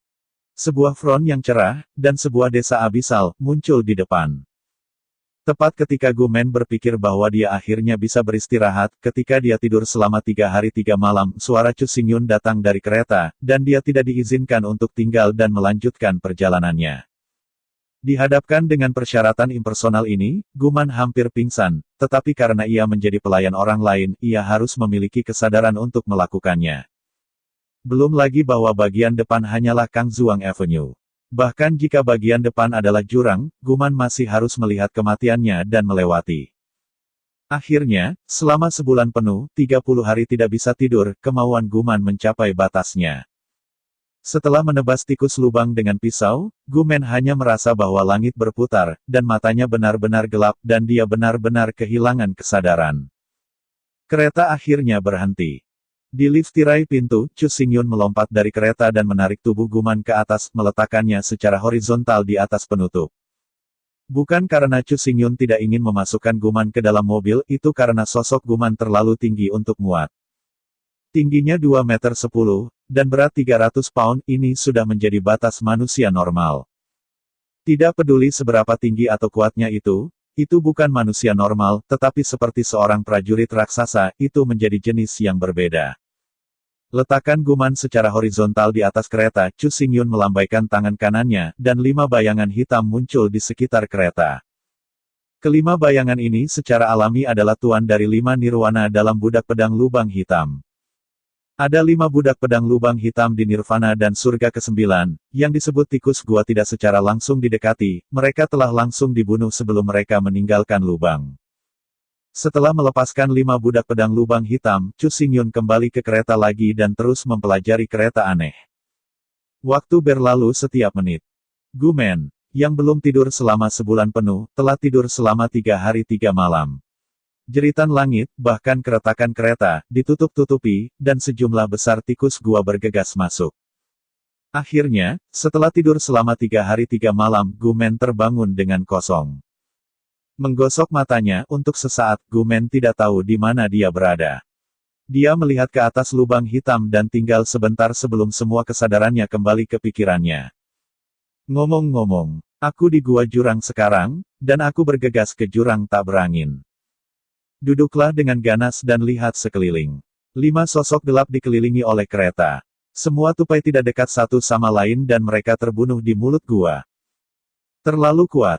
sebuah front yang cerah, dan sebuah desa abisal, muncul di depan. Tepat ketika Gumen berpikir bahwa dia akhirnya bisa beristirahat, ketika dia tidur selama 3 hari 3 malam, suara Chu Xingyun datang dari kereta, dan dia tidak diizinkan untuk tinggal dan melanjutkan perjalanannya. Dihadapkan dengan persyaratan impersonal ini, Guman hampir pingsan, tetapi karena ia menjadi pelayan orang lain, ia harus memiliki kesadaran untuk melakukannya. Belum lagi bahwa bagian depan hanyalah Kangzuang Avenue. Bahkan jika bagian depan adalah jurang, Guman masih harus melihat kematiannya dan melewati. Akhirnya, selama sebulan penuh, 30 hari tidak bisa tidur, kemauan Guman mencapai batasnya. Setelah menebas tikus lubang dengan pisau, Gumen hanya merasa bahwa langit berputar, dan matanya benar-benar gelap, dan dia benar-benar kehilangan kesadaran. Kereta akhirnya berhenti. Di lift tirai pintu, Chu Xingyun melompat dari kereta dan menarik tubuh Guman ke atas, meletakkannya secara horizontal di atas penutup. Bukan karena Chu Xingyun tidak ingin memasukkan Guman ke dalam mobil, itu karena sosok Guman terlalu tinggi untuk muat. Tingginya 2 meter 10, dan berat 300 pound, ini sudah menjadi batas manusia normal. Tidak peduli seberapa tinggi atau kuatnya itu bukan manusia normal, tetapi seperti seorang prajurit raksasa, itu menjadi jenis yang berbeda. Letakkan Guman secara horizontal di atas kereta, Chu Xingyun melambaikan tangan kanannya, dan 5 bayangan hitam muncul di sekitar kereta. Kelima bayangan ini secara alami adalah tuan dari 5 nirwana dalam budak pedang lubang hitam. Ada 5 budak pedang lubang hitam di nirvana dan surga ke-9, yang disebut tikus gua tidak secara langsung didekati, mereka telah langsung dibunuh sebelum mereka meninggalkan lubang. Setelah melepaskan 5 budak pedang lubang hitam, Chu Xingyun kembali ke kereta lagi dan terus mempelajari kereta aneh. Waktu berlalu setiap menit. Gumen, yang belum tidur selama sebulan penuh, telah tidur selama 3 hari 3 malam. Jeritan langit, bahkan keretakan kereta, ditutup-tutupi, dan sejumlah besar tikus gua bergegas masuk. Akhirnya, setelah tidur selama 3 hari 3 malam, Gumen terbangun dengan kosong. Menggosok matanya, untuk sesaat, Gumen tidak tahu di mana dia berada. Dia melihat ke atas lubang hitam dan tinggal sebentar sebelum semua kesadarannya kembali ke pikirannya. Ngomong-ngomong, aku di gua jurang sekarang, dan aku bergegas ke jurang tak berangin. Duduklah dengan ganas dan lihat sekeliling. 5 sosok gelap dikelilingi oleh kereta. Semua tupai tidak dekat satu sama lain dan mereka terbunuh di mulut gua. Terlalu kuat.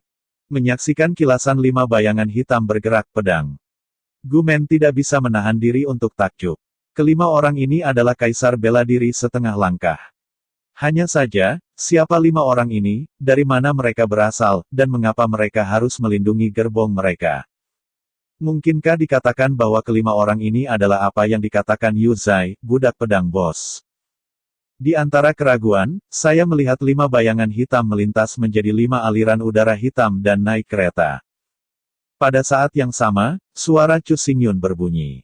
Menyaksikan kilasan 5 bayangan hitam bergerak pedang. Gumen tidak bisa menahan diri untuk takjub. Kelima orang ini adalah kaisar bela diri setengah langkah. Hanya saja, siapa 5 orang ini, dari mana mereka berasal, dan mengapa mereka harus melindungi gerbong mereka? Mungkinkah dikatakan bahwa kelima orang ini adalah apa yang dikatakan Yu Zai, budak pedang bos? Di antara keraguan, saya melihat 5 bayangan hitam melintas menjadi 5 aliran udara hitam dan naik kereta. Pada saat yang sama, suara Chu Xingyun berbunyi.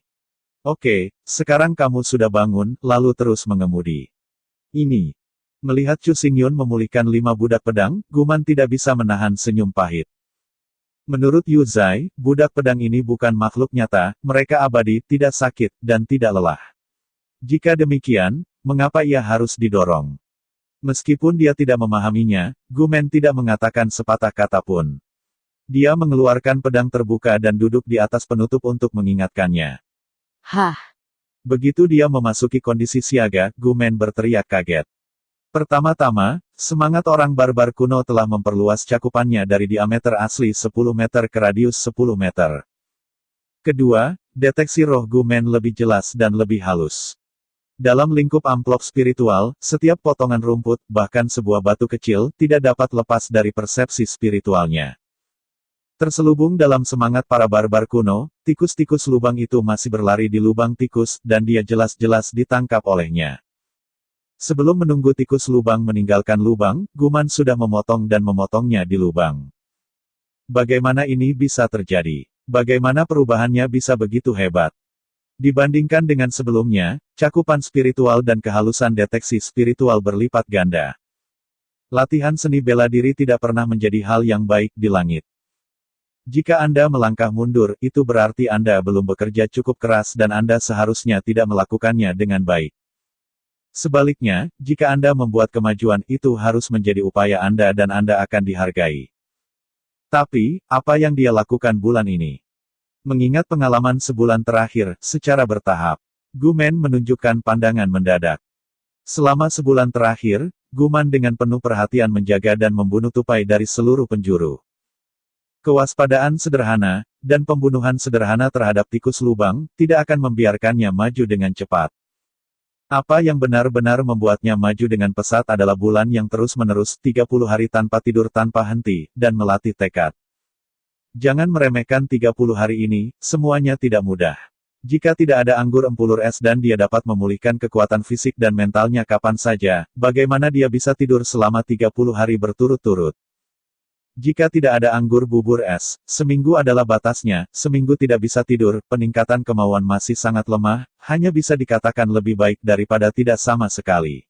Oke, sekarang kamu sudah bangun, lalu terus mengemudi. Ini. Melihat Chu Xingyun memulihkan 5 budak pedang, Guman tidak bisa menahan senyum pahit. Menurut Yu Zai, budak pedang ini bukan makhluk nyata, mereka abadi, tidak sakit, dan tidak lelah. Jika demikian, mengapa ia harus didorong? Meskipun dia tidak memahaminya, Gumen tidak mengatakan sepatah kata pun. Dia mengeluarkan pedang terbuka dan duduk di atas penutup untuk mengingatkannya. Hah, Begitu dia memasuki kondisi siaga, Gumen berteriak kaget. Pertama-tama, semangat orang barbar kuno telah memperluas cakupannya dari diameter asli 10 meter ke radius 10 meter. Kedua, deteksi roh Gumen lebih jelas dan lebih halus. Dalam lingkup amplop spiritual, setiap potongan rumput, bahkan sebuah batu kecil, tidak dapat lepas dari persepsi spiritualnya. Terselubung dalam semangat para barbar kuno, tikus-tikus lubang itu masih berlari di lubang tikus, dan dia jelas-jelas ditangkap olehnya. Sebelum menunggu tikus lubang meninggalkan lubang, Guman sudah memotong dan memotongnya di lubang. Bagaimana ini bisa terjadi? Bagaimana perubahannya bisa begitu hebat? Dibandingkan dengan sebelumnya, cakupan spiritual dan kehalusan deteksi spiritual berlipat ganda. Latihan seni bela diri tidak pernah menjadi hal yang baik di langit. Jika Anda melangkah mundur, itu berarti Anda belum bekerja cukup keras dan Anda seharusnya tidak melakukannya dengan baik. Sebaliknya, jika Anda membuat kemajuan, itu harus menjadi upaya Anda dan Anda akan dihargai. Tapi, apa yang dia lakukan bulan ini? Mengingat pengalaman sebulan terakhir, secara bertahap, Guman menunjukkan pandangan mendadak. Selama sebulan terakhir, Guman dengan penuh perhatian menjaga dan membunuh tupai dari seluruh penjuru. Kewaspadaan sederhana, dan pembunuhan sederhana terhadap tikus lubang, tidak akan membiarkannya maju dengan cepat. Apa yang benar-benar membuatnya maju dengan pesat adalah bulan yang terus-menerus 30 hari tanpa tidur tanpa henti, dan melatih tekad. Jangan meremehkan 30 hari ini, semuanya tidak mudah. Jika tidak ada anggur empulur es dan dia dapat memulihkan kekuatan fisik dan mentalnya kapan saja, bagaimana dia bisa tidur selama 30 hari berturut-turut? Jika tidak ada anggur bubur es, seminggu adalah batasnya, seminggu tidak bisa tidur, peningkatan kemauan masih sangat lemah, hanya bisa dikatakan lebih baik daripada tidak sama sekali.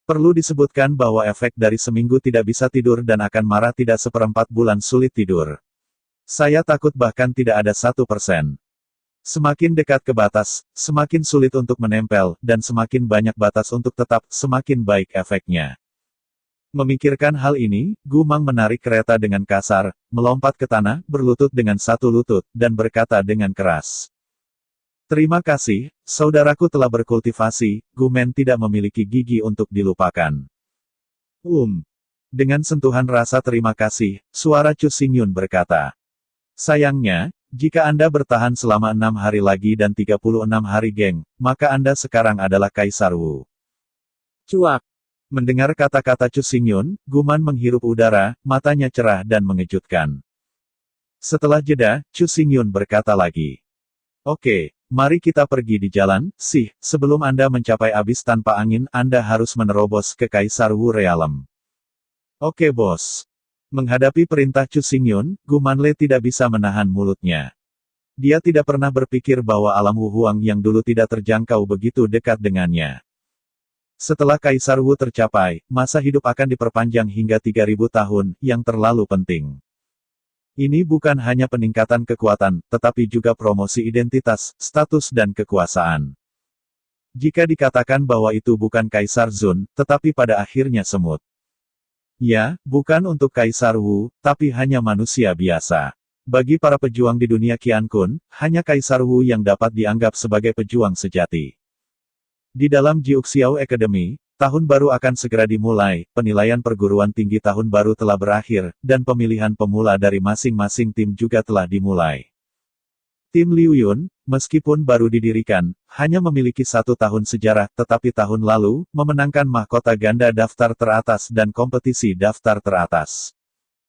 Perlu disebutkan bahwa efek dari seminggu tidak bisa tidur dan akan marah tidak seperempat bulan sulit tidur. Saya takut bahkan tidak ada 1%. Semakin dekat ke batas, semakin sulit untuk menempel, dan semakin banyak batas untuk tetap, semakin baik efeknya. Memikirkan hal ini, Gumang menarik kereta dengan kasar, melompat ke tanah, berlutut dengan satu lutut, dan berkata dengan keras. Terima kasih, saudaraku telah berkultivasi, Gumen tidak memiliki gigi untuk dilupakan. Dengan sentuhan rasa terima kasih, suara Chu Xingyun berkata. Sayangnya, jika Anda bertahan selama 6 hari lagi dan 36 hari geng, maka Anda sekarang adalah Kaisar Wu. Cuak. Mendengar kata-kata Chu Xingyun, Guman menghirup udara, matanya cerah dan mengejutkan. Setelah jeda, Chu Xingyun berkata lagi. Oke, mari kita pergi di jalan, sebelum Anda mencapai abis tanpa angin, Anda harus menerobos ke Kaisar Wu Realm. Oke bos. Menghadapi perintah Chu Xingyun, Gumanle tidak bisa menahan mulutnya. Dia tidak pernah berpikir bahwa alam Wu Huang yang dulu tidak terjangkau begitu dekat dengannya. Setelah Kaisar Wu tercapai, masa hidup akan diperpanjang hingga 3000 tahun, yang terlalu penting. Ini bukan hanya peningkatan kekuatan, tetapi juga promosi identitas, status dan kekuasaan. Jika dikatakan bahwa itu bukan Kaisar Zun, tetapi pada akhirnya semut. Ya, bukan untuk Kaisar Wu, tapi hanya manusia biasa. Bagi para pejuang di dunia Qian Kun, hanya Kaisar Wu yang dapat dianggap sebagai pejuang sejati. Di dalam Jiuxiao Academy, tahun baru akan segera dimulai, penilaian perguruan tinggi tahun baru telah berakhir, dan pemilihan pemula dari masing-masing tim juga telah dimulai. Tim Liu Yun, meskipun baru didirikan, hanya memiliki 1 tahun sejarah, tetapi tahun lalu, memenangkan mahkota ganda daftar teratas dan kompetisi daftar teratas.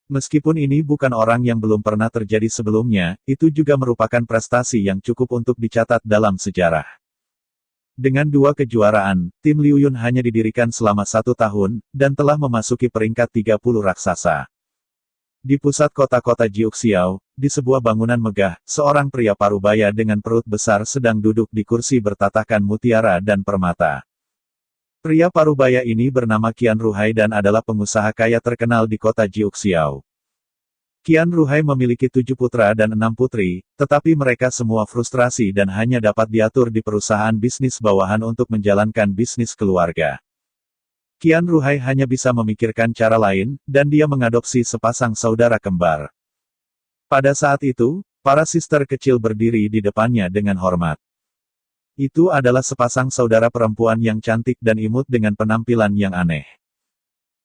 Meskipun ini bukan orang yang belum pernah terjadi sebelumnya, itu juga merupakan prestasi yang cukup untuk dicatat dalam sejarah. Dengan 2 kejuaraan, tim Liu Yun hanya didirikan selama 1 tahun, dan telah memasuki peringkat 30 raksasa. Di pusat kota-kota Jiuxiao, di sebuah bangunan megah, seorang pria parubaya dengan perut besar sedang duduk di kursi bertatahkan mutiara dan permata. Pria parubaya ini bernama Qian Ruhai dan adalah pengusaha kaya terkenal di kota Jiuxiao. Qian Ruhai memiliki 7 putra dan 6 putri, tetapi mereka semua frustrasi dan hanya dapat diatur di perusahaan bisnis bawahan untuk menjalankan bisnis keluarga. Qian Ruhai hanya bisa memikirkan cara lain, dan dia mengadopsi sepasang saudara kembar. Pada saat itu, para sister kecil berdiri di depannya dengan hormat. Itu adalah sepasang saudara perempuan yang cantik dan imut dengan penampilan yang aneh.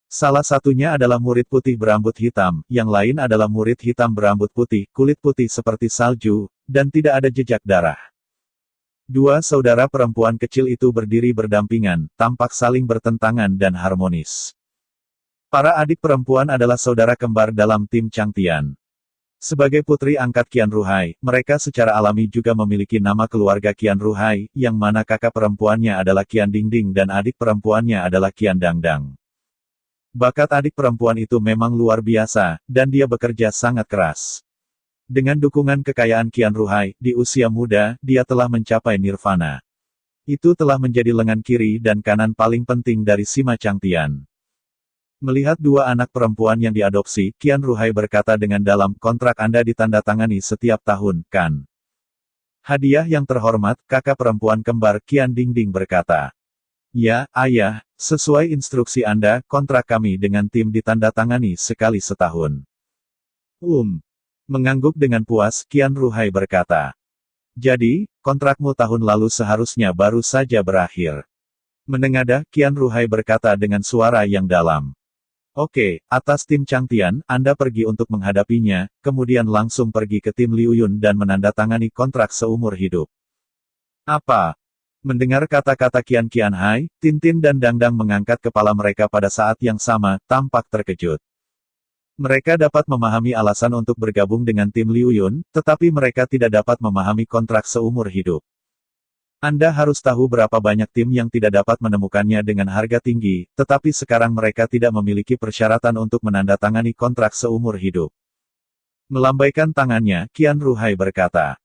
Salah satunya adalah murid putih berambut hitam, yang lain adalah murid hitam berambut putih, kulit putih seperti salju, dan tidak ada jejak darah. 2 saudara perempuan kecil itu berdiri berdampingan, tampak saling bertentangan dan harmonis. Para adik perempuan adalah saudara kembar dalam tim Changtian. Sebagai putri angkat Qian Ruhai, mereka secara alami juga memiliki nama keluarga Qian Ruhai, yang mana kakak perempuannya adalah Qian Dingding dan adik perempuannya adalah Qian Dangdang. Bakat adik perempuan itu memang luar biasa, dan dia bekerja sangat keras. Dengan dukungan kekayaan Qian Ruhai, di usia muda, dia telah mencapai nirvana. Itu telah menjadi lengan kiri dan kanan paling penting dari Sima Changtian. Melihat dua anak perempuan yang diadopsi, Qian Ruhai berkata dengan dalam, kontrak Anda ditandatangani setiap tahun, kan? Hadiah yang terhormat, kakak perempuan kembar Qian Dingding berkata. Ya, ayah, sesuai instruksi Anda, kontrak kami dengan tim ditandatangani sekali setahun. Mengangguk dengan puas, Qian Ruhai berkata. Jadi, kontrakmu tahun lalu seharusnya baru saja berakhir. Menengadah, Qian Ruhai berkata dengan suara yang dalam. Oke, atas tim Changtian, Anda pergi untuk menghadapinya, kemudian langsung pergi ke tim Liu Yun dan menandatangani kontrak seumur hidup. Apa? Mendengar kata-kata Qian Hai, Tintin dan Dangdang mengangkat kepala mereka pada saat yang sama, tampak terkejut. Mereka dapat memahami alasan untuk bergabung dengan tim Liu Yun, tetapi mereka tidak dapat memahami kontrak seumur hidup. Anda harus tahu berapa banyak tim yang tidak dapat menemukannya dengan harga tinggi, tetapi sekarang mereka tidak memiliki persyaratan untuk menandatangani kontrak seumur hidup. Melambaikan tangannya, Qian Ruhai berkata.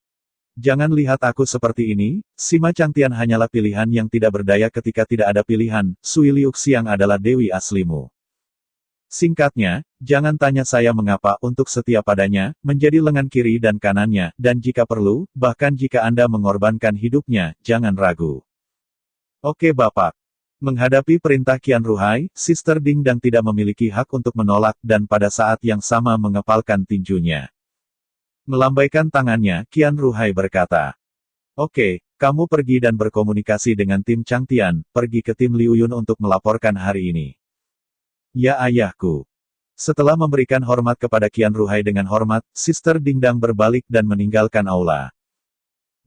Jangan lihat aku seperti ini, Sima Changtian hanyalah pilihan yang tidak berdaya ketika tidak ada pilihan, Sui Liuxiang adalah dewi aslimu. Singkatnya, jangan tanya saya mengapa untuk setia padanya, menjadi lengan kiri dan kanannya, dan jika perlu, bahkan jika Anda mengorbankan hidupnya, jangan ragu. Oke Bapak. Menghadapi perintah Qian Ruhai, Sister Dingdang tidak memiliki hak untuk menolak dan pada saat yang sama mengepalkan tinjunya. Melambaikan tangannya, Qian Ruhai berkata. Oke, kamu pergi dan berkomunikasi dengan tim Changtian, pergi ke tim Liu Yun untuk melaporkan hari ini. Ya ayahku. Setelah memberikan hormat kepada Qian Ruhai dengan hormat, Sister Dingdang berbalik dan meninggalkan aula.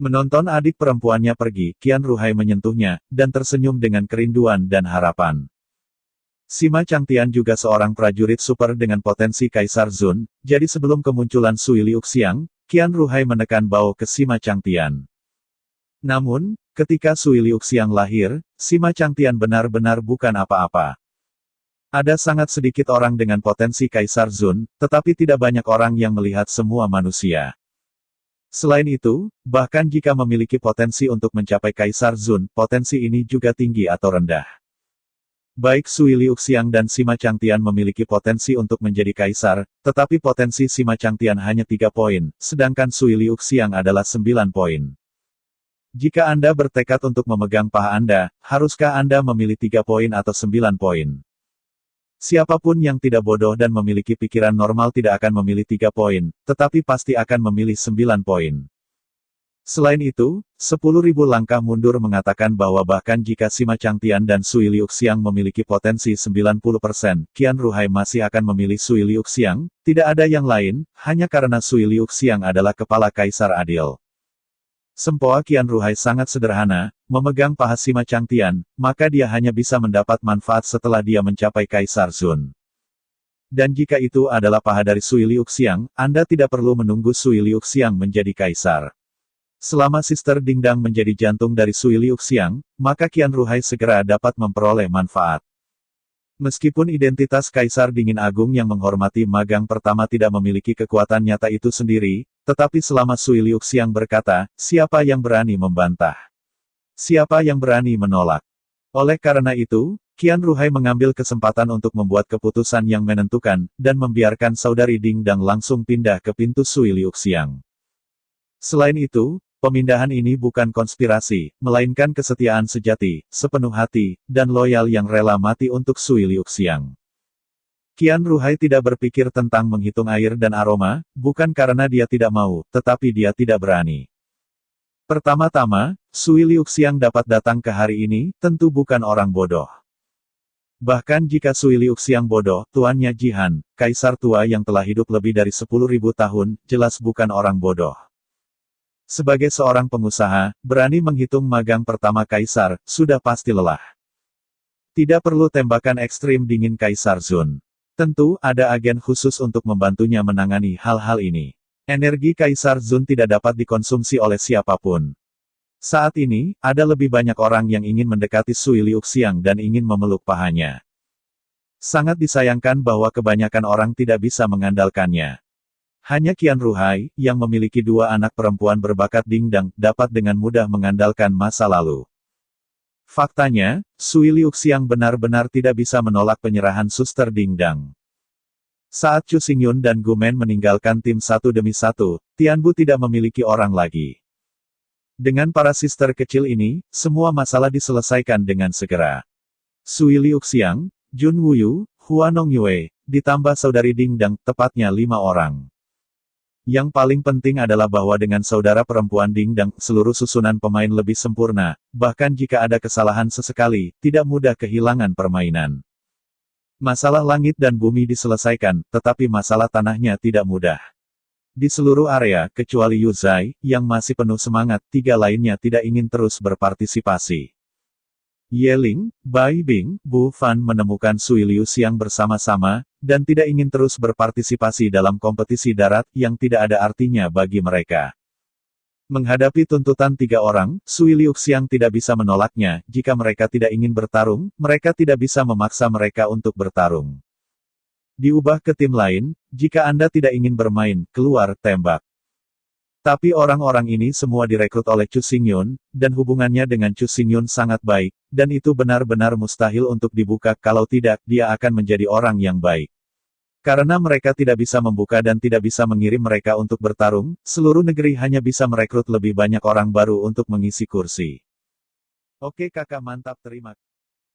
Menonton adik perempuannya pergi, Qian Ruhai menyentuhnya, dan tersenyum dengan kerinduan dan harapan. Sima Changtian juga seorang prajurit super dengan potensi Kaisar Zun, jadi sebelum kemunculan Sui Liuxiang, Qian Ruhai menekan bau ke Sima Changtian. Namun, ketika Sui Liuxiang lahir, Sima Changtian benar-benar bukan apa-apa. Ada sangat sedikit orang dengan potensi Kaisar Zun, tetapi tidak banyak orang yang melihat semua manusia. Selain itu, bahkan jika memiliki potensi untuk mencapai Kaisar Zun, potensi ini juga tinggi atau rendah. Baik Sui Liuxiang dan Sima Changtian memiliki potensi untuk menjadi Kaisar, tetapi potensi Sima Changtian hanya 3 poin, sedangkan Sui Liuxiang adalah 9 poin. Jika Anda bertekad untuk memegang paha Anda, haruskah Anda memilih 3 poin atau 9 poin? Siapapun yang tidak bodoh dan memiliki pikiran normal tidak akan memilih 3 poin, tetapi pasti akan memilih 9 poin. Selain itu, 10.000 langkah mundur mengatakan bahwa bahkan jika Sima Changtian dan Sui Liuxiang memiliki potensi 90%, Qian Ruhai masih akan memilih Sui Liuxiang, tidak ada yang lain, hanya karena Sui Liuxiang adalah kepala Kaisar adil. Sempoa Qian Ruhai sangat sederhana, memegang paha Sima Changtian, maka dia hanya bisa mendapat manfaat setelah dia mencapai Kaisar Zun. Dan jika itu adalah paha dari Sui Liuxiang, Anda tidak perlu menunggu Sui Liuxiang menjadi Kaisar. Selama Sister Dingdang menjadi jantung dari Sui Liuxiang, maka Qian Ruhai segera dapat memperoleh manfaat. Meskipun identitas Kaisar Dingin Agung yang menghormati magang pertama tidak memiliki kekuatan nyata itu sendiri, tetapi selama Sui Liuxiang berkata, siapa yang berani membantah? Siapa yang berani menolak? Oleh karena itu, Qian Ruhai mengambil kesempatan untuk membuat keputusan yang menentukan, dan membiarkan saudari Dingdang langsung pindah ke pintu Sui Liuxiang. Selain itu, pemindahan ini bukan konspirasi, melainkan kesetiaan sejati, sepenuh hati, dan loyal yang rela mati untuk Sui Liuxiang. Qian Ruhai tidak berpikir tentang menghitung air dan aroma, bukan karena dia tidak mau, tetapi dia tidak berani. Pertama-tama, Sui Liuxiang dapat datang ke hari ini, tentu bukan orang bodoh. Bahkan jika Sui Liuxiang bodoh, tuannya Jihan, kaisar tua yang telah hidup lebih dari 10.000 tahun, jelas bukan orang bodoh. Sebagai seorang pengusaha, berani menghitung magang pertama kaisar, sudah pasti lelah. Tidak perlu tembakan ekstrim dingin Kaisar Zun. Tentu, ada agen khusus untuk membantunya menangani hal-hal ini. Energi Kaisar Zun tidak dapat dikonsumsi oleh siapapun. Saat ini, ada lebih banyak orang yang ingin mendekati Sui Liuxiang dan ingin memeluk pahanya. Sangat disayangkan bahwa kebanyakan orang tidak bisa mengandalkannya. Hanya Qian Ruhai, yang memiliki 2 anak perempuan berbakat dingdang, dapat dengan mudah mengandalkan masa lalu. Faktanya, Sui Liuxiang benar-benar tidak bisa menolak penyerahan suster dingdang. Saat Chu Xingyun dan Gu Men meninggalkan tim satu demi satu, Tianbu tidak memiliki orang lagi. Dengan para sister kecil ini, semua masalah diselesaikan dengan segera. Sui Liuxiang, Jun Wuyu, Hua Nongyue, ditambah saudari Dingdang, tepatnya 5 orang. Yang paling penting adalah bahwa dengan saudara perempuan Dingdang, seluruh susunan pemain lebih sempurna, bahkan jika ada kesalahan sesekali, tidak mudah kehilangan permainan. Masalah langit dan bumi diselesaikan, tetapi masalah tanahnya tidak mudah. Di seluruh area, kecuali Yu Zai, yang masih penuh semangat, 3 lainnya tidak ingin terus berpartisipasi. Ye Ling, Bai Bing, Bu Fan menemukan Sui Liuxiang bersama-sama, dan tidak ingin terus berpartisipasi dalam kompetisi darat, yang tidak ada artinya bagi mereka. Menghadapi tuntutan 3 orang, Sui Liuxiang tidak bisa menolaknya. Jika mereka tidak ingin bertarung, mereka tidak bisa memaksa mereka untuk bertarung. Diubah ke tim lain, jika Anda tidak ingin bermain, keluar, tembak. Tapi orang-orang ini semua direkrut oleh Chu Xingyun, dan hubungannya dengan Chu Xingyun sangat baik, dan itu benar-benar mustahil untuk dibuka, kalau tidak, dia akan menjadi orang yang baik. Karena mereka tidak bisa membuka dan tidak bisa mengirim mereka untuk bertarung, seluruh negeri hanya bisa merekrut lebih banyak orang baru untuk mengisi kursi. Oke kakak, mantap, terima kasih.